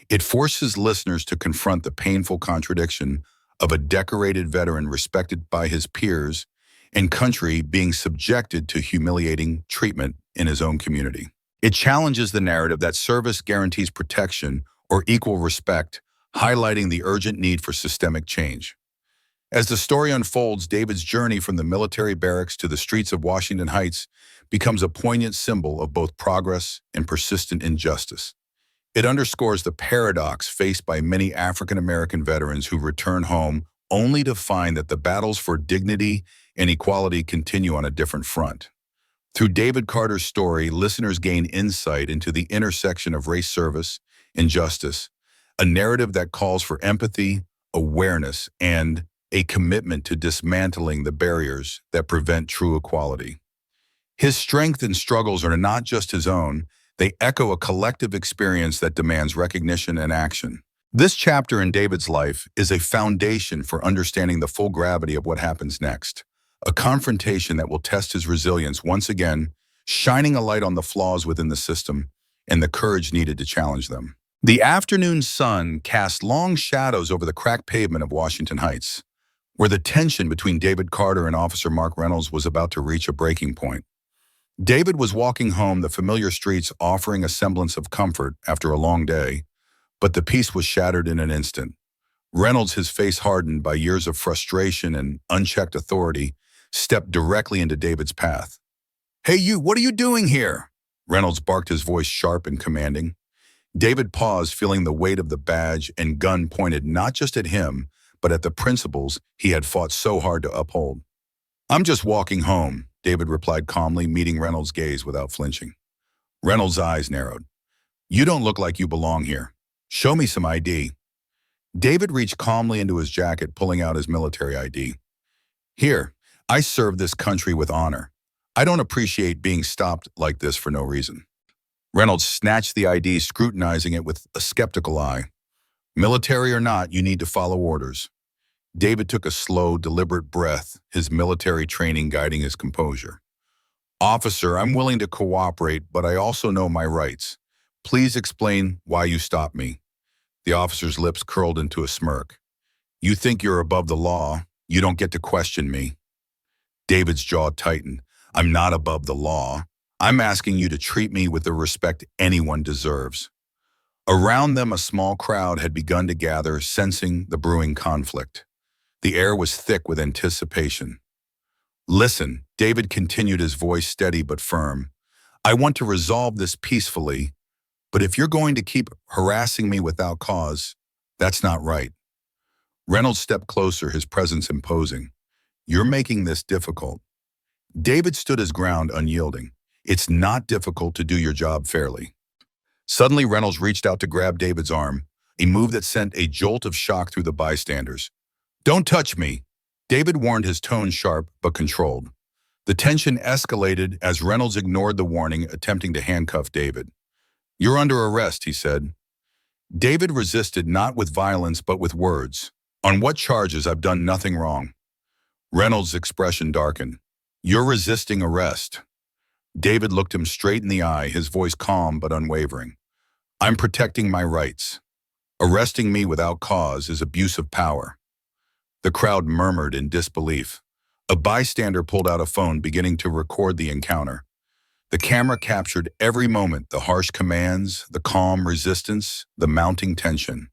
It forces listeners to confront the painful contradiction of a decorated veteran respected by his peers and country being subjected to humiliating treatment in his own community. It challenges the narrative that service guarantees protection or equal respect, highlighting the urgent need for systemic change. As the story unfolds, David's journey from the military barracks to the streets of Washington Heights becomes a poignant symbol of both progress and persistent injustice. It underscores the paradox faced by many African American veterans who return home only to find that the battles for dignity and equality continue on a different front. Through David Carter's story, listeners gain insight into the intersection of race service and justice, a narrative that calls for empathy, awareness, and a commitment to dismantling the barriers that prevent true equality. His strength and struggles are not just his own, they echo a collective experience that demands recognition and action. This chapter in David's life is a foundation for understanding the full gravity of what happens next, a confrontation that will test his resilience once again, shining a light on the flaws within the system and the courage needed to challenge them. The afternoon sun cast long shadows over the cracked pavement of Washington Heights, where the tension between David Carter and Officer Mark Reynolds was about to reach a breaking point. David was walking home, the familiar streets offering a semblance of comfort after a long day, but the peace was shattered in an instant. Reynolds, his face hardened by years of frustration and unchecked authority, stepped directly into David's path. "Hey you, what are you doing here?" Reynolds barked, his voice sharp and commanding. David paused, feeling the weight of the badge and gun pointed not just at him, but at the principles he had fought so hard to uphold. "I'm just walking home," David replied calmly, meeting Reynolds' gaze without flinching. Reynolds' eyes narrowed. "You don't look like you belong here. Show me some ID." David reached calmly into his jacket, pulling out his military ID. "Here, I serve this country with honor. I don't appreciate being stopped like this for no reason." Reynolds snatched the ID, scrutinizing it with a skeptical eye. "Military or not, you need to follow orders." David took a slow, deliberate breath, his military training guiding his composure. "Officer, I'm willing to cooperate, but I also know my rights. Please explain why you stopped me." The officer's lips curled into a smirk. "You think you're above the law. You don't get to question me." David's jaw tightened. "I'm not above the law. I'm asking you to treat me with the respect anyone deserves." Around them, a small crowd had begun to gather, sensing the brewing conflict. The air was thick with anticipation. "Listen," David continued, his voice steady but firm. "I want to resolve this peacefully, but if you're going to keep harassing me without cause, that's not right." Reynolds stepped closer, his presence imposing. "You're making this difficult." David stood his ground, unyielding. "It's not difficult to do your job fairly." Suddenly, Reynolds reached out to grab David's arm, a move that sent a jolt of shock through the bystanders. "Don't touch me," David warned, his tone sharp but controlled. The tension escalated as Reynolds ignored the warning, attempting to handcuff David. "You're under arrest," he said. David resisted, not with violence but with words. "On what charges? I've done nothing wrong." Reynolds' expression darkened. "You're resisting arrest." David looked him straight in the eye, his voice calm but unwavering. "I'm protecting my rights. Arresting me without cause is abuse of power." The crowd murmured in disbelief. A bystander pulled out a phone, beginning to record the encounter. The camera captured every moment, the harsh commands, the calm resistance, the mounting tension.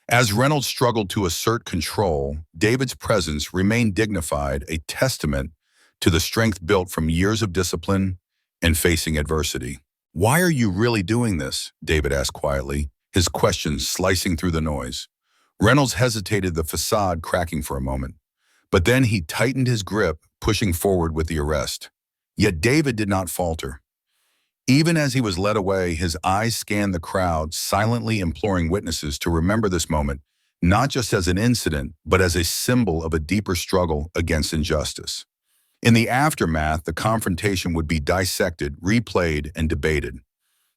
As Reynolds struggled to assert control, David's presence remained dignified, a testament to the strength built from years of discipline and facing adversity. "Why are you really doing this?" David asked quietly, his questions slicing through the noise. Reynolds hesitated, the facade cracking for a moment. But then he tightened his grip, pushing forward with the arrest. Yet David did not falter. Even as he was led away, his eyes scanned the crowd, silently imploring witnesses to remember this moment, not just as an incident, but as a symbol of a deeper struggle against injustice. In the aftermath, the confrontation would be dissected, replayed, and debated.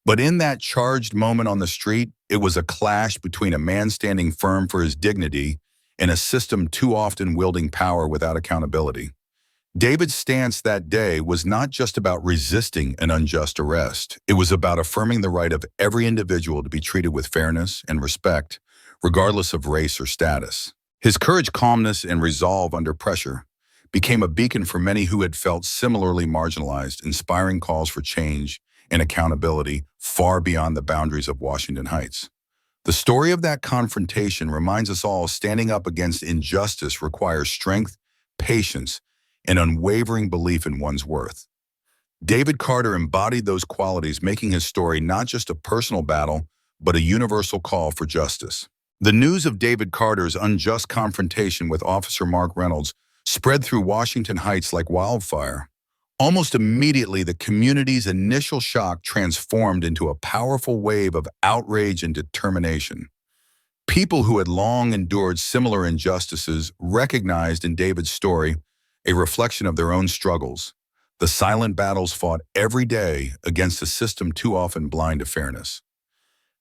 But in that charged moment on the street, it was a clash between a man standing firm for his dignity and a system too often wielding power without accountability. David's stance that day was not just about resisting an unjust arrest. It was about affirming the right of every individual to be treated with fairness and respect, regardless of race or status. His courage, calmness, and resolve under pressure became a beacon for many who had felt similarly marginalized, inspiring calls for change and accountability far beyond the boundaries of Washington Heights. The story of that confrontation reminds us all standing up against injustice requires strength, patience, and unwavering belief in one's worth. David Carter embodied those qualities, making his story not just a personal battle, but a universal call for justice. The news of David Carter's unjust confrontation with Officer Mark Reynolds spread through Washington Heights like wildfire. Almost immediately, the community's initial shock transformed into a powerful wave of outrage and determination. People who had long endured similar injustices recognized in David's story a reflection of their own struggles, the silent battles fought every day against a system too often blind to fairness.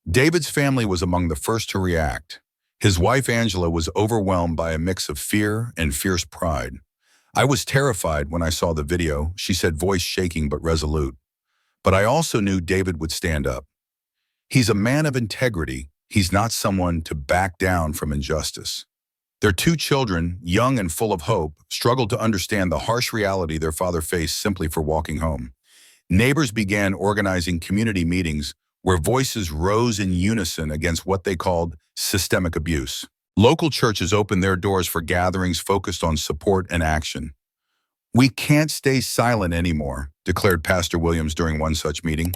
David's family was among the first to react. His wife, Angela, was overwhelmed by a mix of fear and fierce pride. "I was terrified when I saw the video," she said, voice shaking but resolute. "But I also knew David would stand up. He's a man of integrity. He's not someone to back down from injustice." Their two children, young and full of hope, struggled to understand the harsh reality their father faced simply for walking home. Neighbors began organizing community meetings where voices rose in unison against what they called systemic abuse. Local churches opened their doors for gatherings focused on support and action. "We can't stay silent anymore," declared Pastor Williams during one such meeting.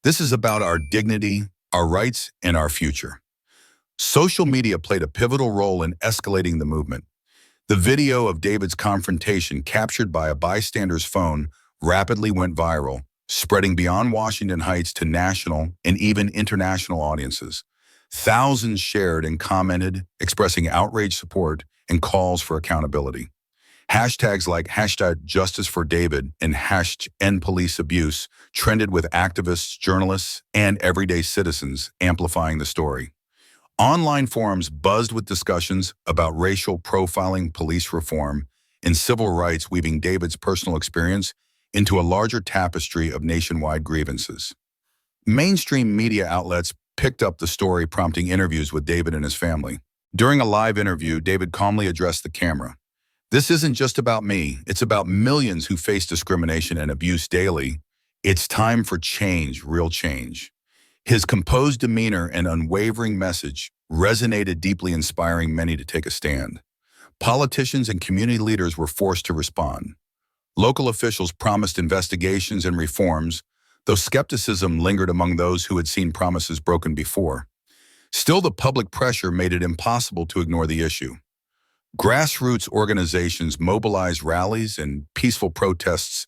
"This is about our dignity, our rights, and our future." Social media played a pivotal role in escalating the movement. The video of David's confrontation, captured by a bystander's phone, rapidly went viral, spreading beyond Washington Heights to national and even international audiences. Thousands shared and commented, expressing outrage support and calls for accountability. Hashtags like #JusticeForDavid and #EndPoliceAbuse trended, with activists, journalists, and everyday citizens amplifying the story. Online forums buzzed with discussions about racial profiling, police reform, and civil rights, weaving David's personal experience into a larger tapestry of nationwide grievances. Mainstream media outlets picked up the story, prompting interviews with David and his family. During a live interview, David calmly addressed the camera. "This isn't just about me. It's about millions who face discrimination and abuse daily. It's time for change, real change." His composed demeanor and unwavering message resonated deeply, inspiring many to take a stand. Politicians and community leaders were forced to respond. Local officials promised investigations and reforms, though skepticism lingered among those who had seen promises broken before. Still, the public pressure made it impossible to ignore the issue. Grassroots organizations mobilized rallies and peaceful protests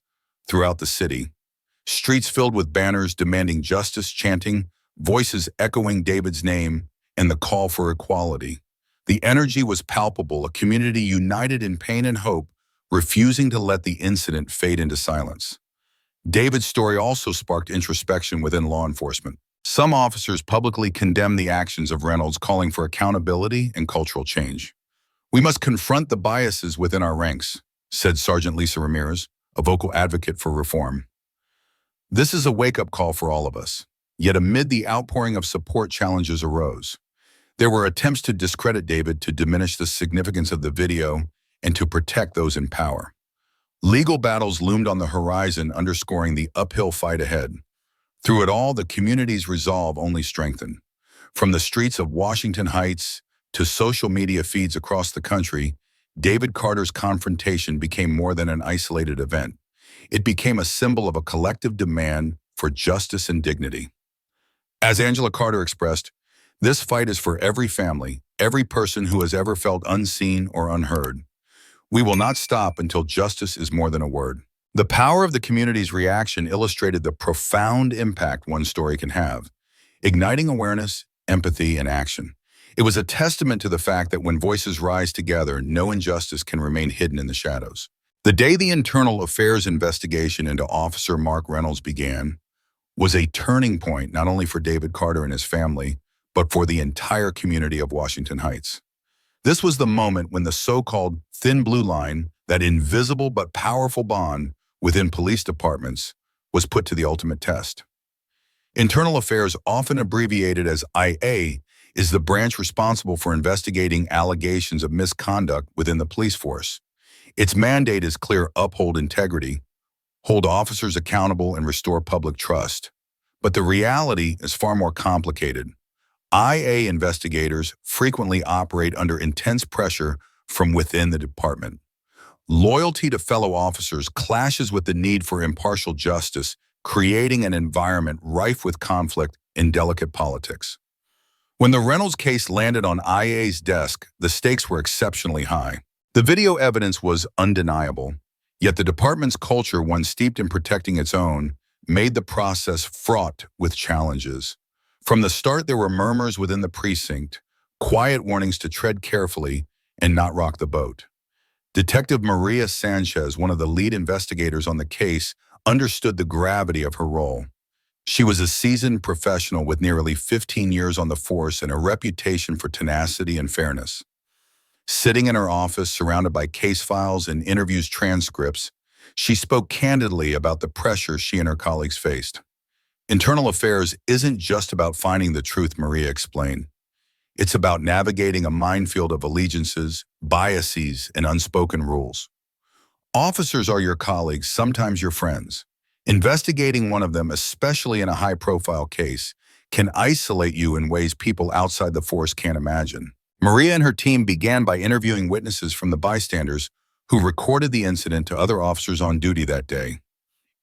throughout the city. Streets filled with banners demanding justice, chanting, voices echoing David's name, and the call for equality. The energy was palpable, a community united in pain and hope, refusing to let the incident fade into silence. David's story also sparked introspection within law enforcement. Some officers publicly condemned the actions of Reynolds, calling for accountability and cultural change. "We must confront the biases within our ranks," said Sergeant Lisa Ramirez, a vocal advocate for reform. "This is a wake-up call for all of us." Yet amid the outpouring of support, challenges arose. There were attempts to discredit David, to diminish the significance of the video, and to protect those in power. Legal battles loomed on the horizon, underscoring the uphill fight ahead. Through it all, the community's resolve only strengthened. From the streets of Washington Heights to social media feeds across the country, David Carter's confrontation became more than an isolated event. It became a symbol of a collective demand for justice and dignity. As Angela Carter expressed, "This fight is for every family, every person who has ever felt unseen or unheard. We will not stop until justice is more than a word." The power of the community's reaction illustrated the profound impact one story can have, igniting awareness, empathy, and action. It was a testament to the fact that when voices rise together, no injustice can remain hidden in the shadows. The day the internal affairs investigation into Officer Mark Reynolds began was a turning point not only for David Carter and his family, but for the entire community of Washington Heights. This was the moment when the so-called thin blue line, that invisible but powerful bond within police departments, was put to the ultimate test. Internal Affairs, often abbreviated as IA, is the branch responsible for investigating allegations of misconduct within the police force. Its mandate is clear: uphold integrity, hold officers accountable, and restore public trust. But the reality is far more complicated. IA investigators frequently operate under intense pressure from within the department. Loyalty to fellow officers clashes with the need for impartial justice, creating an environment rife with conflict and delicate politics. When the Reynolds case landed on IA's desk, the stakes were exceptionally high. The video evidence was undeniable, yet the department's culture, one steeped in protecting its own, made the process fraught with challenges. From the start, there were murmurs within the precinct, quiet warnings to tread carefully and not rock the boat. Detective Maria Sanchez, one of the lead investigators on the case, understood the gravity of her role. She was a seasoned professional with nearly 15 years on the force and a reputation for tenacity and fairness. Sitting in her office, surrounded by case files and interviews transcripts, she spoke candidly about the pressure she and her colleagues faced. Internal Affairs isn't just about finding the truth, Maria explained. It's about navigating a minefield of allegiances, biases, and unspoken rules. Officers are your colleagues, sometimes your friends. Investigating one of them, especially in a high-profile case, can isolate you in ways people outside the force can't imagine. Maria and her team began by interviewing witnesses from the bystanders who recorded the incident to other officers on duty that day.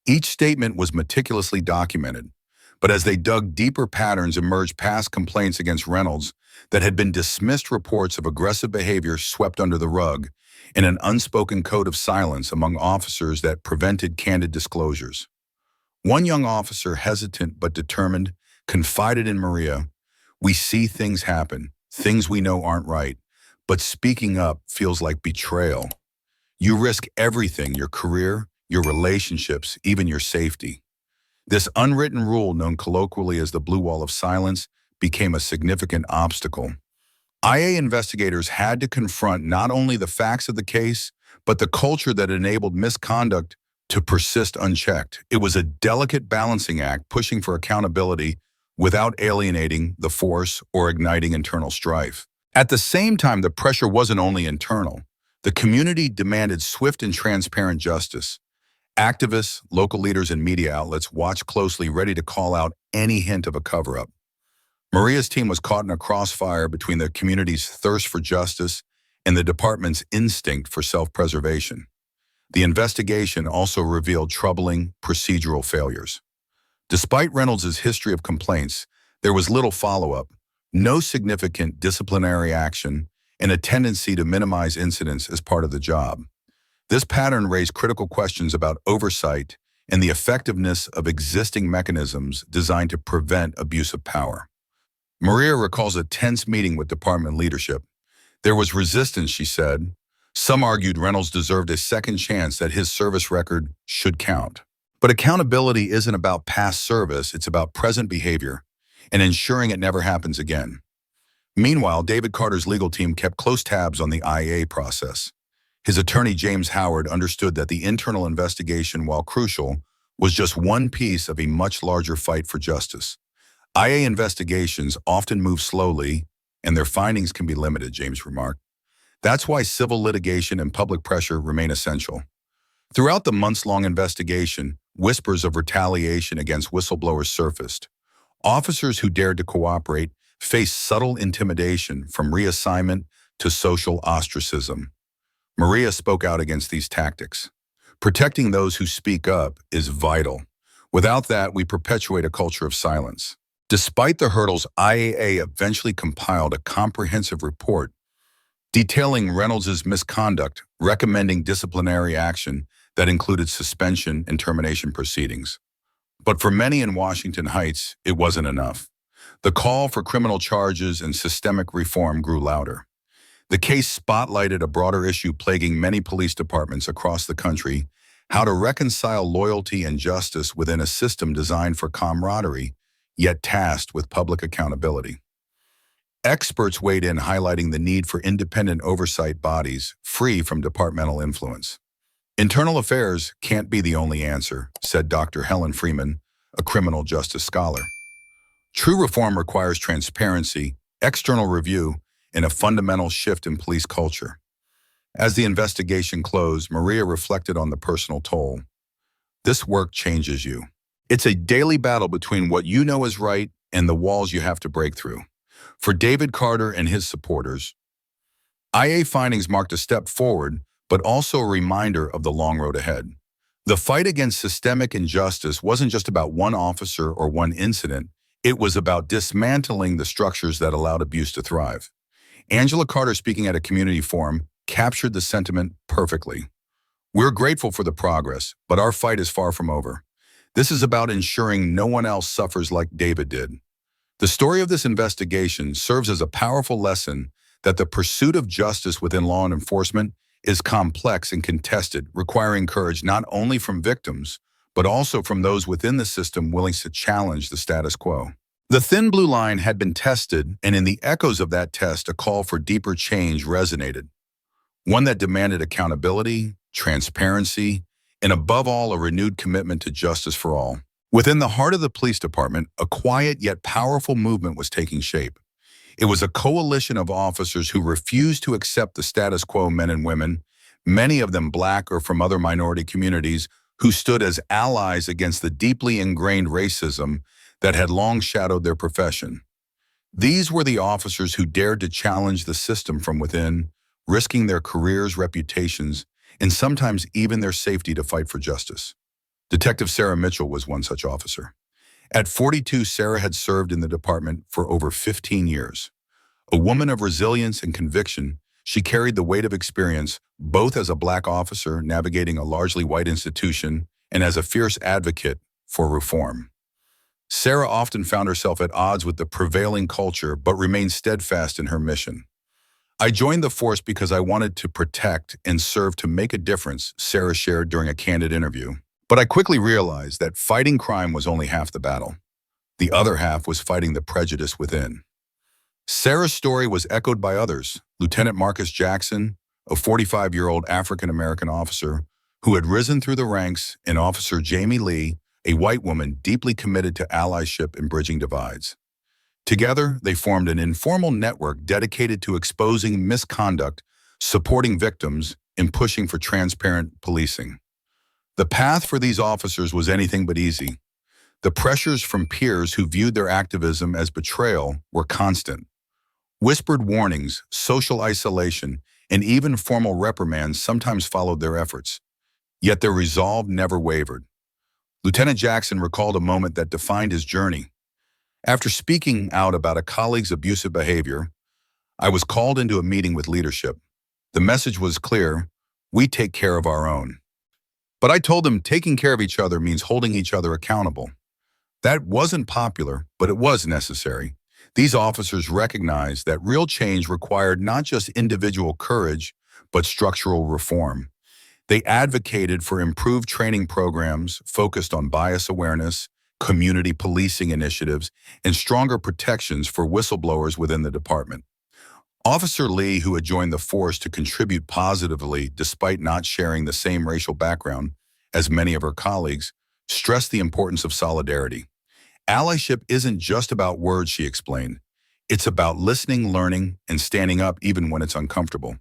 Each statement was meticulously documented, but as they dug deeper, patterns emerged: past complaints against Reynolds that had been dismissed, reports of aggressive behavior swept under the rug, and an unspoken code of silence among officers that prevented candid disclosures. One young officer, hesitant but determined, confided in Maria, "We see things happen, things we know aren't right, but speaking up feels like betrayal. You risk everything: your career, your relationships, even your safety." This unwritten rule, known colloquially as the blue wall of silence, became a significant obstacle. IA investigators had to confront not only the facts of the case, but the culture that enabled misconduct to persist unchecked. It was a delicate balancing act, pushing for accountability without alienating the force or igniting internal strife. At the same time, the pressure wasn't only internal. The community demanded swift and transparent justice. Activists, local leaders, and media outlets watched closely, ready to call out any hint of a cover-up. Maria's team was caught in a crossfire between the community's thirst for justice and the department's instinct for self-preservation. The investigation also revealed troubling procedural failures. Despite Reynolds' history of complaints, there was little follow-up, no significant disciplinary action, and a tendency to minimize incidents as part of the job. This pattern raised critical questions about oversight and the effectiveness of existing mechanisms designed to prevent abuse of power. Maria recalls a tense meeting with department leadership. There was resistance, she said. Some argued Reynolds deserved a second chance, that his service record should count. But accountability isn't about past service, it's about present behavior and ensuring it never happens again. Meanwhile, David Carter's legal team kept close tabs on the IA process. His attorney, James Howard, understood that the internal investigation, while crucial, was just one piece of a much larger fight for justice. IA investigations often move slowly, and their findings can be limited, James remarked. That's why civil litigation and public pressure remain essential. Throughout the months-long investigation, whispers of retaliation against whistleblowers surfaced. Officers who dared to cooperate faced subtle intimidation, from reassignment to social ostracism. Maria spoke out against these tactics. Protecting those who speak up is vital. Without that, we perpetuate a culture of silence. Despite the hurdles, IAA eventually compiled a comprehensive report detailing Reynolds' misconduct, recommending disciplinary action that included suspension and termination proceedings. But for many in Washington Heights, it wasn't enough. The call for criminal charges and systemic reform grew louder. The case spotlighted a broader issue plaguing many police departments across the country: how to reconcile loyalty and justice within a system designed for camaraderie, yet tasked with public accountability. Experts weighed in, highlighting the need for independent oversight bodies free from departmental influence. Internal affairs can't be the only answer, said Dr. Helen Freeman, a criminal justice scholar. True reform requires transparency, external review, and a fundamental shift in police culture. As the investigation closed, Maria reflected on the personal toll. This work changes you. It's a daily battle between what you know is right and the walls you have to break through. For David Carter and his supporters, IA findings marked a step forward, but also a reminder of the long road ahead. The fight against systemic injustice wasn't just about one officer or one incident. It was about dismantling the structures that allowed abuse to thrive. Angela Carter, speaking at a community forum, captured the sentiment perfectly. We're grateful for the progress, but our fight is far from over. This is about ensuring no one else suffers like David did. The story of this investigation serves as a powerful lesson that the pursuit of justice within law enforcement is complex and contested, requiring courage not only from victims, but also from those within the system willing to challenge the status quo. The thin blue line had been tested, and in the echoes of that test, a call for deeper change resonated. One that demanded accountability, transparency, and above all, a renewed commitment to justice for all. Within the heart of the police department, a quiet yet powerful movement was taking shape. It was a coalition of officers who refused to accept the status quo, men and women, many of them Black or from other minority communities, who stood as allies against the deeply ingrained racism that had long shadowed their profession. These were the officers who dared to challenge the system from within, risking their careers, reputations, and sometimes even their safety to fight for justice. Detective Sarah Mitchell was one such officer. At 42, Sarah had served in the department for over 15 years. A woman of resilience and conviction, she carried the weight of experience both as a Black officer navigating a largely white institution and as a fierce advocate for reform. Sarah often found herself at odds with the prevailing culture, but remained steadfast in her mission. I joined the force because I wanted to protect and serve to make a difference, Sarah shared during a candid interview. But I quickly realized that fighting crime was only half the battle. The other half was fighting the prejudice within. Sarah's story was echoed by others. Lieutenant Marcus Jackson, a 45-year-old African-American officer who had risen through the ranks, and Officer Jamie Lee, a white woman deeply committed to allyship and bridging divides. Together, they formed an informal network dedicated to exposing misconduct, supporting victims, and pushing for transparent policing. The path for these officers was anything but easy. The pressures from peers who viewed their activism as betrayal were constant. Whispered warnings, social isolation, and even formal reprimands sometimes followed their efforts. Yet their resolve never wavered. Lieutenant Jackson recalled a moment that defined his journey. After speaking out about a colleague's abusive behavior, I was called into a meeting with leadership. The message was clear: we take care of our own. But I told them taking care of each other means holding each other accountable. That wasn't popular, but it was necessary. These officers recognized that real change required not just individual courage, but structural reform. They advocated for improved training programs focused on bias awareness, community policing initiatives, and stronger protections for whistleblowers within the department. Officer Lee, who had joined the force to contribute positively despite not sharing the same racial background as many of her colleagues, stressed the importance of solidarity. Allyship isn't just about words, she explained. It's about listening, learning, and standing up even when it's uncomfortable.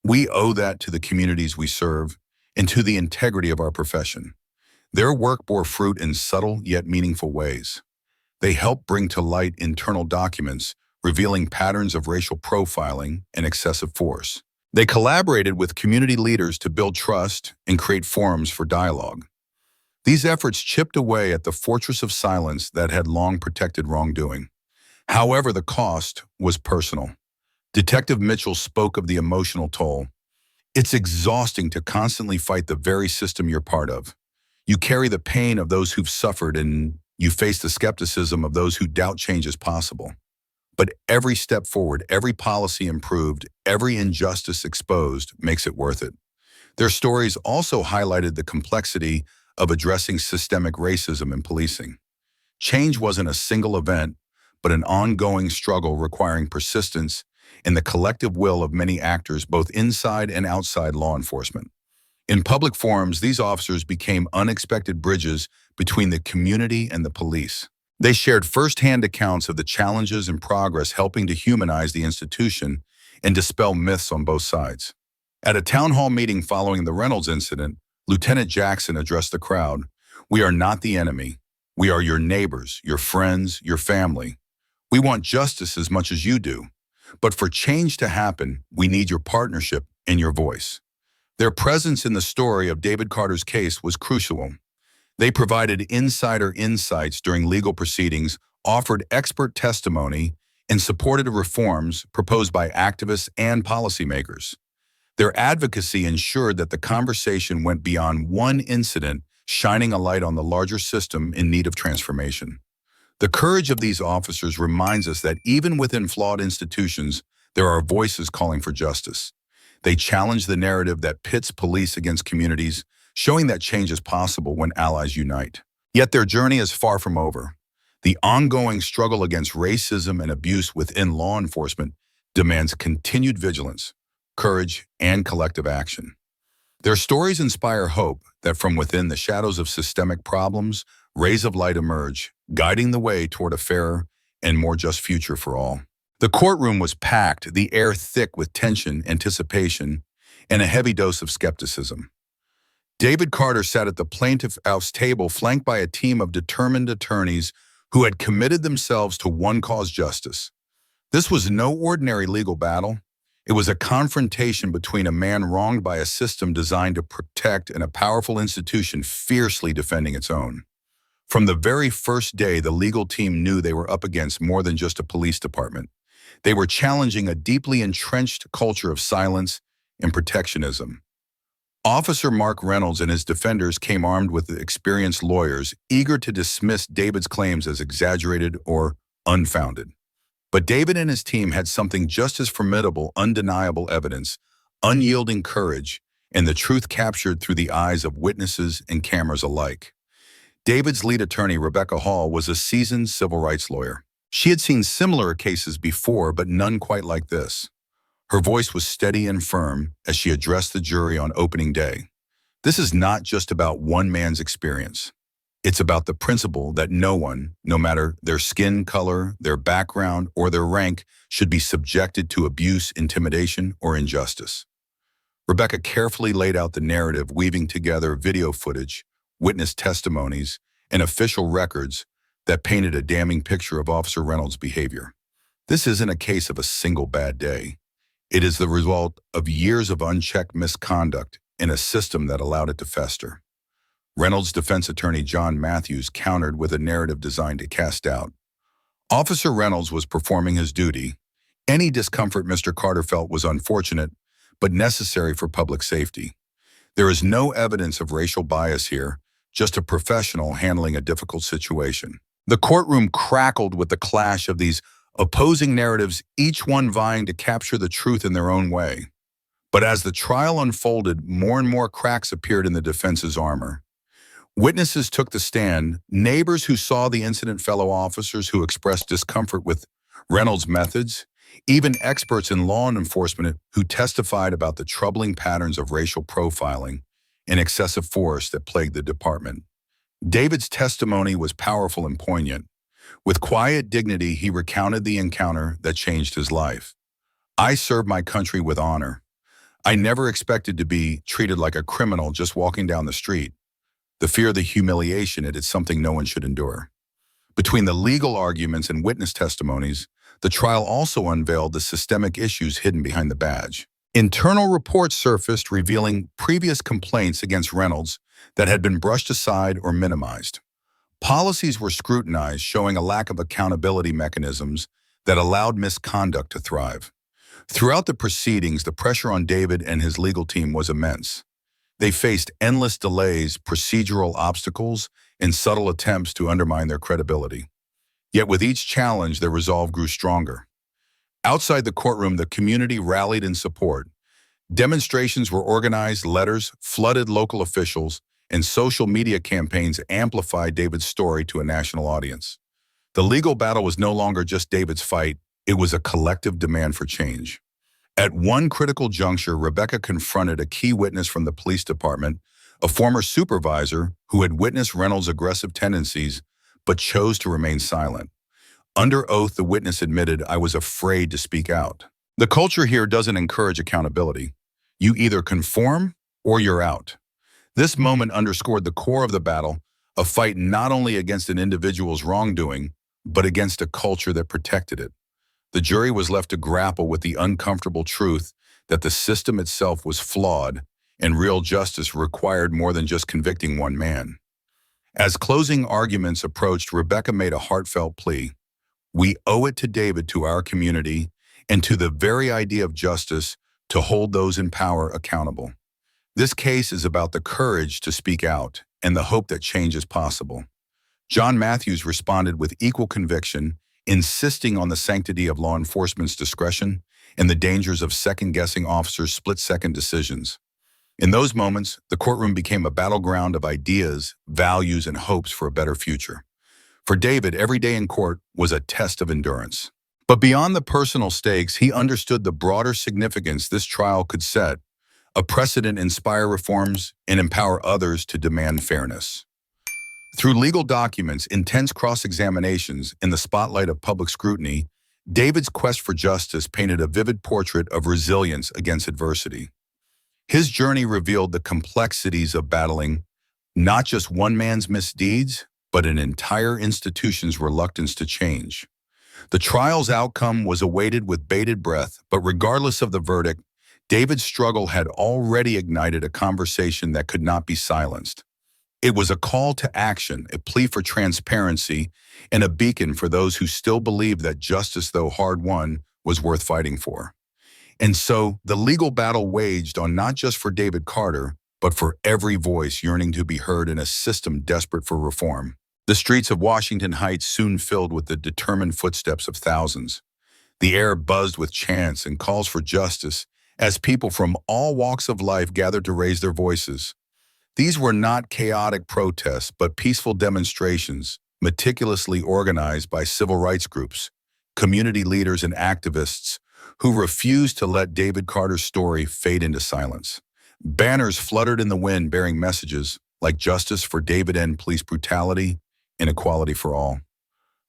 We owe that to the communities we serve and to the integrity of our profession. Their work bore fruit in subtle yet meaningful ways. They helped bring to light internal documents revealing patterns of racial profiling and excessive force. They collaborated with community leaders to build trust and create forums for dialogue. These efforts chipped away at the fortress of silence that had long protected wrongdoing. However, the cost was personal. Detective Mitchell spoke of the emotional toll. It's exhausting to constantly fight the very system you're part of. You carry the pain of those who've suffered and you face the skepticism of those who doubt change is possible. But every step forward, every policy improved, every injustice exposed makes it worth it. Their stories also highlighted the complexity of addressing systemic racism in policing. Change wasn't a single event, but an ongoing struggle requiring persistence and the collective will of many actors both inside and outside law enforcement. In public forums, these officers became unexpected bridges between the community and the police. They shared firsthand accounts of the challenges and progress, helping to humanize the institution and dispel myths on both sides. At a town hall meeting following the Reynolds incident, Lieutenant Jackson addressed the crowd. "We are not the enemy. We are your neighbors, your friends, your family. We want justice as much as you do. But for change to happen, we need your partnership and your voice." Their presence in the story of David Carter's case was crucial. They provided insider insights during legal proceedings, offered expert testimony, and supported reforms proposed by activists and policymakers. Their advocacy ensured that the conversation went beyond one incident, shining a light on the larger system in need of transformation. The courage of these officers reminds us that even within flawed institutions, there are voices calling for justice. They challenge the narrative that pits police against communities, showing that change is possible when allies unite. Yet their journey is far from over. The ongoing struggle against racism and abuse within law enforcement demands continued vigilance, courage, and collective action. Their stories inspire hope that from within the shadows of systemic problems, rays of light emerge, guiding the way toward a fairer and more just future for all. The courtroom was packed, the air thick with tension, anticipation, and a heavy dose of skepticism. David Carter sat at the plaintiff's table, flanked by a team of determined attorneys who had committed themselves to one cause: justice. This was no ordinary legal battle. It was a confrontation between a man wronged by a system designed to protect and a powerful institution fiercely defending its own. From the very first day, the legal team knew they were up against more than just a police department. They were challenging a deeply entrenched culture of silence and protectionism. Officer Mark Reynolds and his defenders came armed with experienced lawyers, eager to dismiss David's claims as exaggerated or unfounded. But David and his team had something just as formidable: undeniable evidence, unyielding courage, and the truth captured through the eyes of witnesses and cameras alike. David's lead attorney, Rebecca Hall, was a seasoned civil rights lawyer. She had seen similar cases before, but none quite like this. Her voice was steady and firm as she addressed the jury on opening day. This is not just about one man's experience. It's about the principle that no one, no matter their skin color, their background, or their rank, should be subjected to abuse, intimidation, or injustice. Rebecca carefully laid out the narrative, weaving together video footage, witness testimonies, and official records that painted a damning picture of Officer Reynolds' behavior. This isn't a case of a single bad day. It is the result of years of unchecked misconduct in a system that allowed it to fester. Reynolds' defense attorney John Matthews countered with a narrative designed to cast doubt. Officer Reynolds was performing his duty. Any discomfort Mr. Carter felt was unfortunate, but necessary for public safety. There is no evidence of racial bias here, just a professional handling a difficult situation. The courtroom crackled with the clash of these opposing narratives, each one vying to capture the truth in their own way. But as the trial unfolded, more and more cracks appeared in the defense's armor. Witnesses took the stand, neighbors who saw the incident, fellow officers who expressed discomfort with Reynolds' methods, even experts in law enforcement who testified about the troubling patterns of racial profiling and excessive force that plagued the department. David's testimony was powerful and poignant. With quiet dignity, he recounted the encounter that changed his life. "I served my country with honor. I never expected to be treated like a criminal just walking down the street. The fear of the humiliation, it is something no one should endure." Between the legal arguments and witness testimonies, the trial also unveiled the systemic issues hidden behind the badge. Internal reports surfaced revealing previous complaints against Reynolds that had been brushed aside or minimized. Policies were scrutinized, showing a lack of accountability mechanisms that allowed misconduct to thrive. Throughout the proceedings, the pressure on David and his legal team was immense. They faced endless delays, procedural obstacles, and subtle attempts to undermine their credibility. Yet with each challenge, their resolve grew stronger. Outside the courtroom, the community rallied in support. Demonstrations were organized, letters flooded local officials, and social media campaigns amplified David's story to a national audience. The legal battle was no longer just David's fight, it was a collective demand for change. At one critical juncture, Rebecca confronted a key witness from the police department, a former supervisor who had witnessed Reynolds' aggressive tendencies but chose to remain silent. Under oath, the witness admitted, "I was afraid to speak out." The culture here doesn't encourage accountability. You either conform or you're out. This moment underscored the core of the battle, a fight not only against an individual's wrongdoing, but against a culture that protected it. The jury was left to grapple with the uncomfortable truth that the system itself was flawed and real justice required more than just convicting one man. As closing arguments approached, Rebecca made a heartfelt plea. "We owe it to David, to our community, and to the very idea of justice to hold those in power accountable. This case is about the courage to speak out and the hope that change is possible." John Matthews responded with equal conviction, insisting on the sanctity of law enforcement's discretion and the dangers of second-guessing officers' split-second decisions. In those moments, the courtroom became a battleground of ideas, values, and hopes for a better future. For David, every day in court was a test of endurance. But beyond the personal stakes, he understood the broader significance this trial could set, a precedent inspire reforms and empower others to demand fairness. Through legal documents, intense cross-examinations, and the spotlight of public scrutiny, David's quest for justice painted a vivid portrait of resilience against adversity. His journey revealed the complexities of battling not just one man's misdeeds, but an entire institution's reluctance to change. The trial's outcome was awaited with bated breath, but regardless of the verdict, David's struggle had already ignited a conversation that could not be silenced. It was a call to action, a plea for transparency, and a beacon for those who still believed that justice, though hard-won, was worth fighting for. And so, the legal battle waged on not just for David Carter, but for every voice yearning to be heard in a system desperate for reform. The streets of Washington Heights soon filled with the determined footsteps of thousands. The air buzzed with chants and calls for justice as people from all walks of life gathered to raise their voices. These were not chaotic protests, but peaceful demonstrations, meticulously organized by civil rights groups, community leaders, and activists who refused to let David Carter's story fade into silence. Banners fluttered in the wind bearing messages like justice for David and police brutality and equality for all.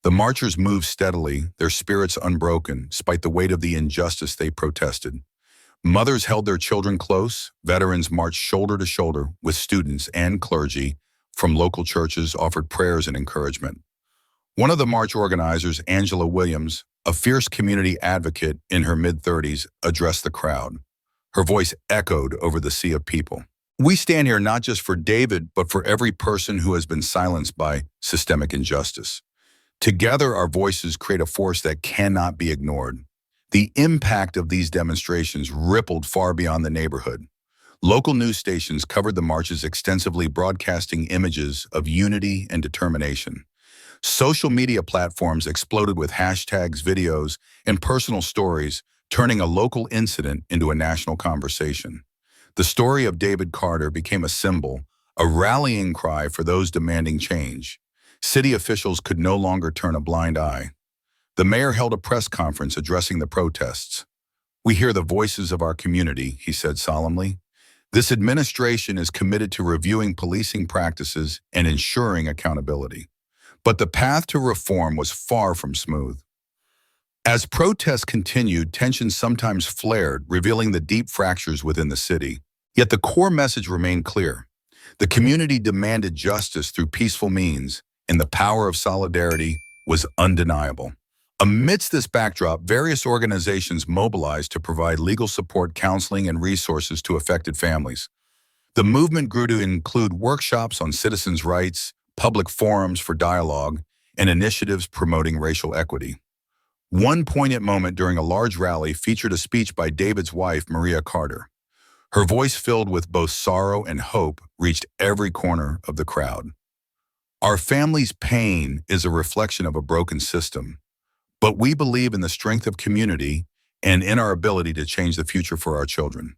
The marchers moved steadily, their spirits unbroken, despite the weight of the injustice they protested. Mothers held their children close, veterans marched shoulder to shoulder with students, and clergy from local churches offered prayers and encouragement. One of the march organizers, Angela Williams, a fierce community advocate in her mid-30s, addressed the crowd. Her voice echoed over the sea of people. We stand here not just for David, but for every person who has been silenced by systemic injustice. Together, our voices create a force that cannot be ignored. The impact of these demonstrations rippled far beyond the neighborhood. Local news stations covered the marches extensively, broadcasting images of unity and determination. Social media platforms exploded with hashtags, videos, and personal stories, turning a local incident into a national conversation. The story of David Carter became a symbol, a rallying cry for those demanding change. City officials could no longer turn a blind eye. The mayor held a press conference addressing the protests. "We hear the voices of our community," he said solemnly. "This administration is committed to reviewing policing practices and ensuring accountability." But the path to reform was far from smooth. As protests continued, tensions sometimes flared, revealing the deep fractures within the city. Yet the core message remained clear. The community demanded justice through peaceful means, and the power of solidarity was undeniable. Amidst this backdrop, various organizations mobilized to provide legal support, counseling, and resources to affected families. The movement grew to include workshops on citizens' rights, public forums for dialogue, and initiatives promoting racial equity. One poignant moment during a large rally featured a speech by David's wife, Maria Carter. Her voice, filled with both sorrow and hope, reached every corner of the crowd. "Our family's pain is a reflection of a broken system, but we believe in the strength of community and in our ability to change the future for our children."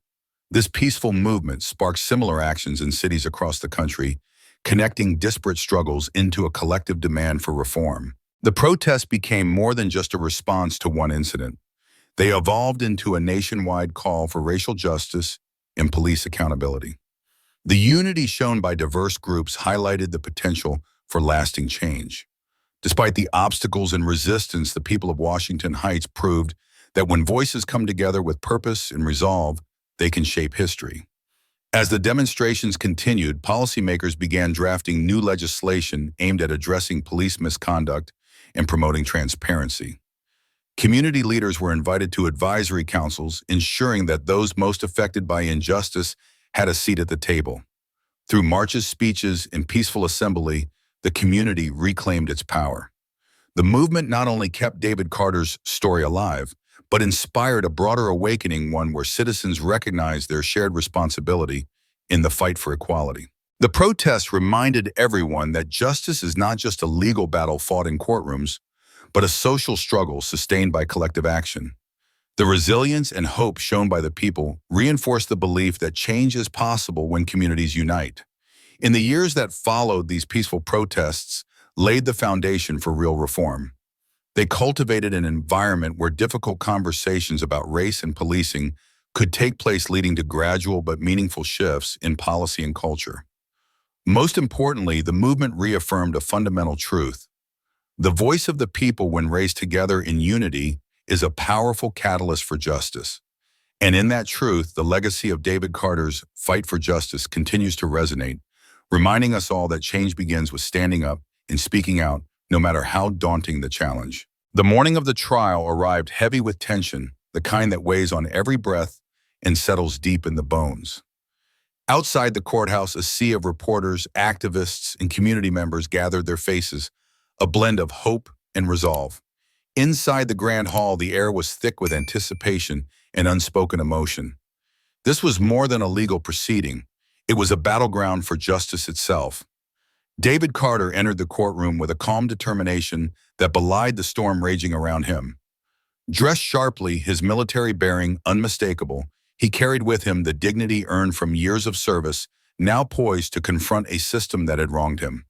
This peaceful movement sparked similar actions in cities across the country, connecting disparate struggles into a collective demand for reform. The protests became more than just a response to one incident. They evolved into a nationwide call for racial justice and police accountability. The unity shown by diverse groups highlighted the potential for lasting change. Despite the obstacles and resistance, the people of Washington Heights proved that when voices come together with purpose and resolve, they can shape history. As the demonstrations continued, policymakers began drafting new legislation aimed at addressing police misconduct and promoting transparency. Community leaders were invited to advisory councils, ensuring that those most affected by injustice had a seat at the table. Through marches, speeches, and peaceful assembly, the community reclaimed its power. The movement not only kept David Carter's story alive, but inspired a broader awakening, one where citizens recognized their shared responsibility in the fight for equality. The protests reminded everyone that justice is not just a legal battle fought in courtrooms, but a social struggle sustained by collective action. The resilience and hope shown by the people reinforced the belief that change is possible when communities unite. In the years that followed, these peaceful protests laid the foundation for real reform. They cultivated an environment where difficult conversations about race and policing could take place, leading to gradual but meaningful shifts in policy and culture. Most importantly, the movement reaffirmed a fundamental truth. The voice of the people, when raised together in unity, is a powerful catalyst for justice. And in that truth, the legacy of David Carter's fight for justice continues to resonate, reminding us all that change begins with standing up and speaking out, no matter how daunting the challenge. The morning of the trial arrived heavy with tension, the kind that weighs on every breath and settles deep in the bones. Outside the courthouse, a sea of reporters, activists, and community members gathered, their faces a blend of hope and resolve. Inside the grand hall, the air was thick with anticipation and unspoken emotion. This was more than a legal proceeding. It was a battleground for justice itself. David Carter entered the courtroom with a calm determination that belied the storm raging around him. Dressed sharply, his military bearing unmistakable, he carried with him the dignity earned from years of service, now poised to confront a system that had wronged him.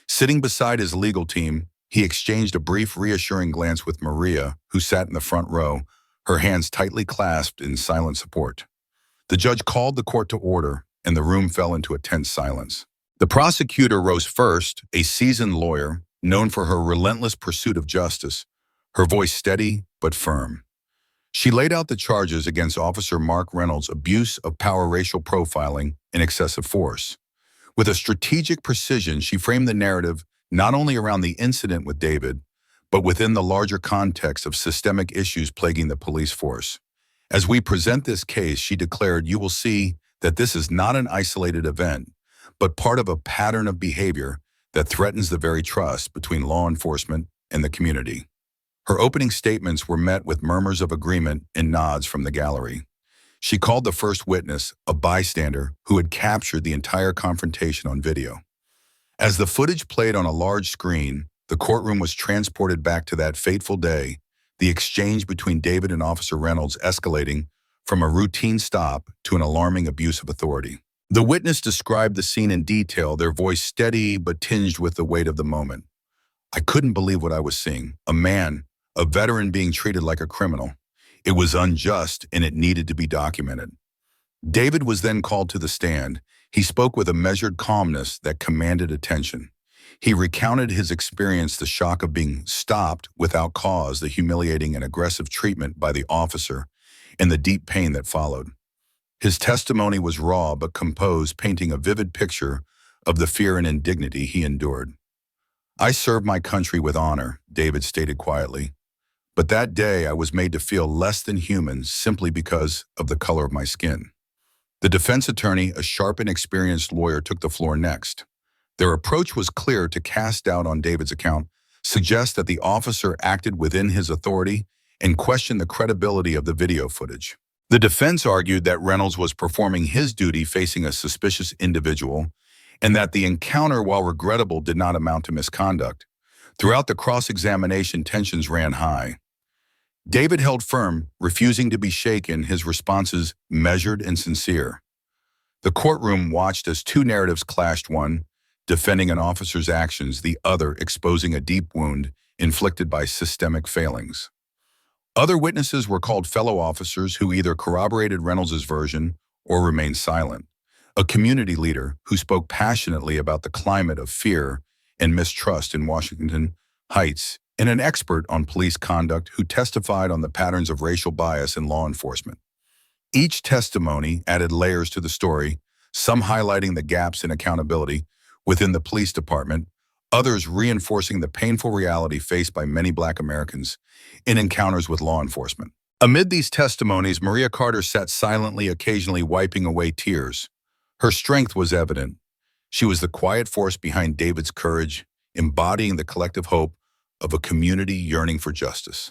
Sitting beside his legal team, he exchanged a brief, reassuring glance with Maria, who sat in the front row, her hands tightly clasped in silent support. The judge called the court to order, and the room fell into a tense silence. The prosecutor rose first, a seasoned lawyer, known for her relentless pursuit of justice, her voice steady but firm. She laid out the charges against Officer Mark Reynolds' abuse of power, racial profiling, and excessive force. With a strategic precision, she framed the narrative not only around the incident with David, but within the larger context of systemic issues plaguing the police force. As we present this case, she declared, "You will see that this is not an isolated event, but part of a pattern of behavior that threatens the very trust between law enforcement and the community." Her opening statements were met with murmurs of agreement and nods from the gallery. She called the first witness a bystander who had captured the entire confrontation on video. As the footage played on a large screen, the courtroom was transported back to that fateful day, the exchange between David and Officer Reynolds escalating from a routine stop to an alarming abuse of authority. The witness described the scene in detail, their voice steady but tinged with the weight of the moment. "I couldn't believe what I was seeing. A man, a veteran being treated like a criminal. It was unjust and it needed to be documented." David was then called to the stand. He spoke with a measured calmness that commanded attention. He recounted his experience, the shock of being stopped without cause, the humiliating and aggressive treatment by the officer, and the deep pain that followed. His testimony was raw but composed, painting a vivid picture of the fear and indignity he endured. "I served my country with honor," David stated quietly. "But that day I was made to feel less than human simply because of the color of my skin." The defense attorney, a sharp and experienced lawyer, took the floor next. Their approach was clear: to cast doubt on David's account, suggest that the officer acted within his authority, and question the credibility of the video footage. The defense argued that Reynolds was performing his duty facing a suspicious individual, and that the encounter, while regrettable, did not amount to misconduct. Throughout the cross-examination, tensions ran high. David held firm, refusing to be shaken, his responses measured and sincere. The courtroom watched as two narratives clashed, one defending an officer's actions, the other exposing a deep wound inflicted by systemic failings. Other witnesses were called, fellow officers who either corroborated Reynolds' version or remained silent. A community leader who spoke passionately about the climate of fear and mistrust in Washington Heights, and an expert on police conduct who testified on the patterns of racial bias in law enforcement. Each testimony added layers to the story, some highlighting the gaps in accountability within the police department, others reinforcing the painful reality faced by many Black Americans in encounters with law enforcement. Amid these testimonies, Maria Carter sat silently, occasionally wiping away tears. Her strength was evident. She was the quiet force behind David's courage, embodying the collective hope of a community yearning for justice.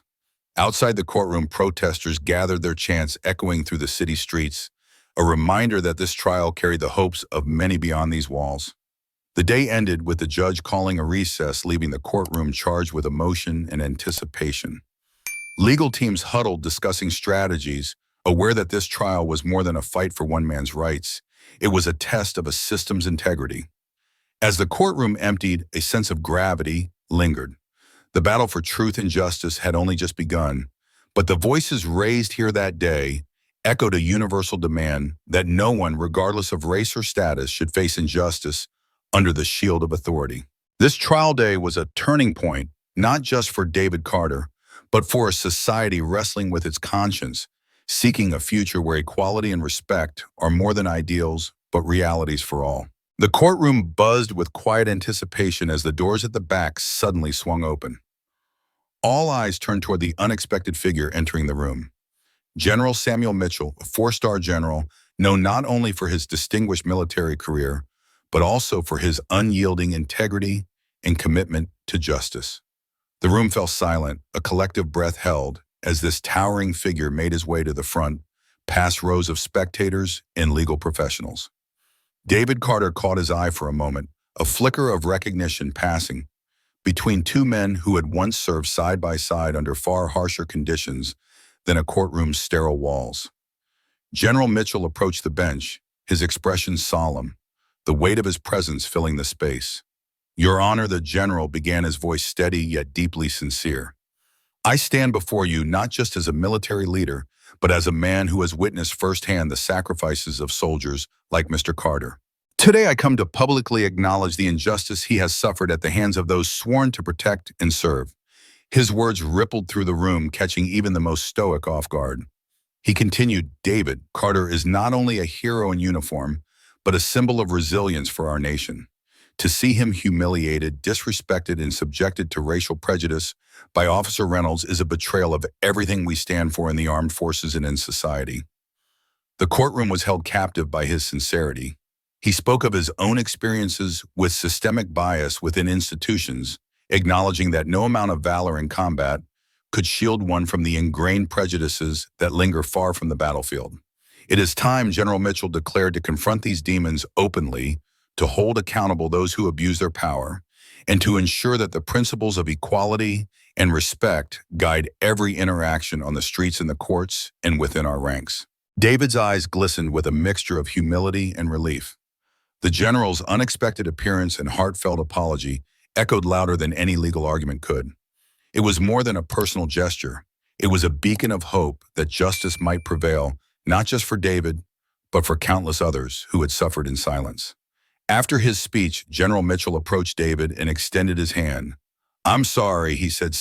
Outside the courtroom, protesters gathered, their chants echoing through the city streets, a reminder that this trial carried the hopes of many beyond these walls. The day ended with the judge calling a recess, leaving the courtroom charged with emotion and anticipation. Legal teams huddled, discussing strategies, aware that this trial was more than a fight for one man's rights. It was a test of a system's integrity. As the courtroom emptied, a sense of gravity lingered. The battle for truth and justice had only just begun, but the voices raised here that day echoed a universal demand that no one, regardless of race or status, should face injustice under the shield of authority. This trial day was a turning point, not just for David Carter, but for a society wrestling with its conscience, seeking a future where equality and respect are more than ideals, but realities for all. The courtroom buzzed with quiet anticipation as the doors at the back suddenly swung open. All eyes turned toward the unexpected figure entering the room. General Samuel Mitchell, a four-star general, known not only for his distinguished military career, but also for his unyielding integrity and commitment to justice. The room fell silent, a collective breath held, as this towering figure made his way to the front, past rows of spectators and legal professionals. David Carter caught his eye for a moment, a flicker of recognition passing between two men who had once served side by side under far harsher conditions than a courtroom's sterile walls. General Mitchell approached the bench, his expression solemn, the weight of his presence filling the space. "Your Honor," the general began, his voice steady yet deeply sincere. "I stand before you not just as a military leader, but as a man who has witnessed firsthand the sacrifices of soldiers like Mr. Carter. Today I come to publicly acknowledge the injustice he has suffered at the hands of those sworn to protect and serve." His words rippled through the room, catching even the most stoic off guard. He continued, "David Carter is not only a hero in uniform, but a symbol of resilience for our nation. To see him humiliated, disrespected, and subjected to racial prejudice by Officer Reynolds is a betrayal of everything we stand for in the armed forces and in society. The courtroom was held captive by his sincerity. He spoke of his own experiences with systemic bias within institutions, acknowledging that no amount of valor in combat could shield one from the ingrained prejudices that linger far from the battlefield. It is time, General Mitchell declared, to confront these demons openly, to hold accountable those who abuse their power, and to ensure that the principles of equality and respect guide every interaction on the streets and the courts and within our ranks. David's eyes glistened with a mixture of humility and relief. The general's unexpected appearance and heartfelt apology echoed louder than any legal argument could. It was more than a personal gesture. It was a beacon of hope that justice might prevail, not just for David, but for countless others who had suffered in silence. After his speech, General Mitchell approached David and extended his hand. "I'm sorry," he said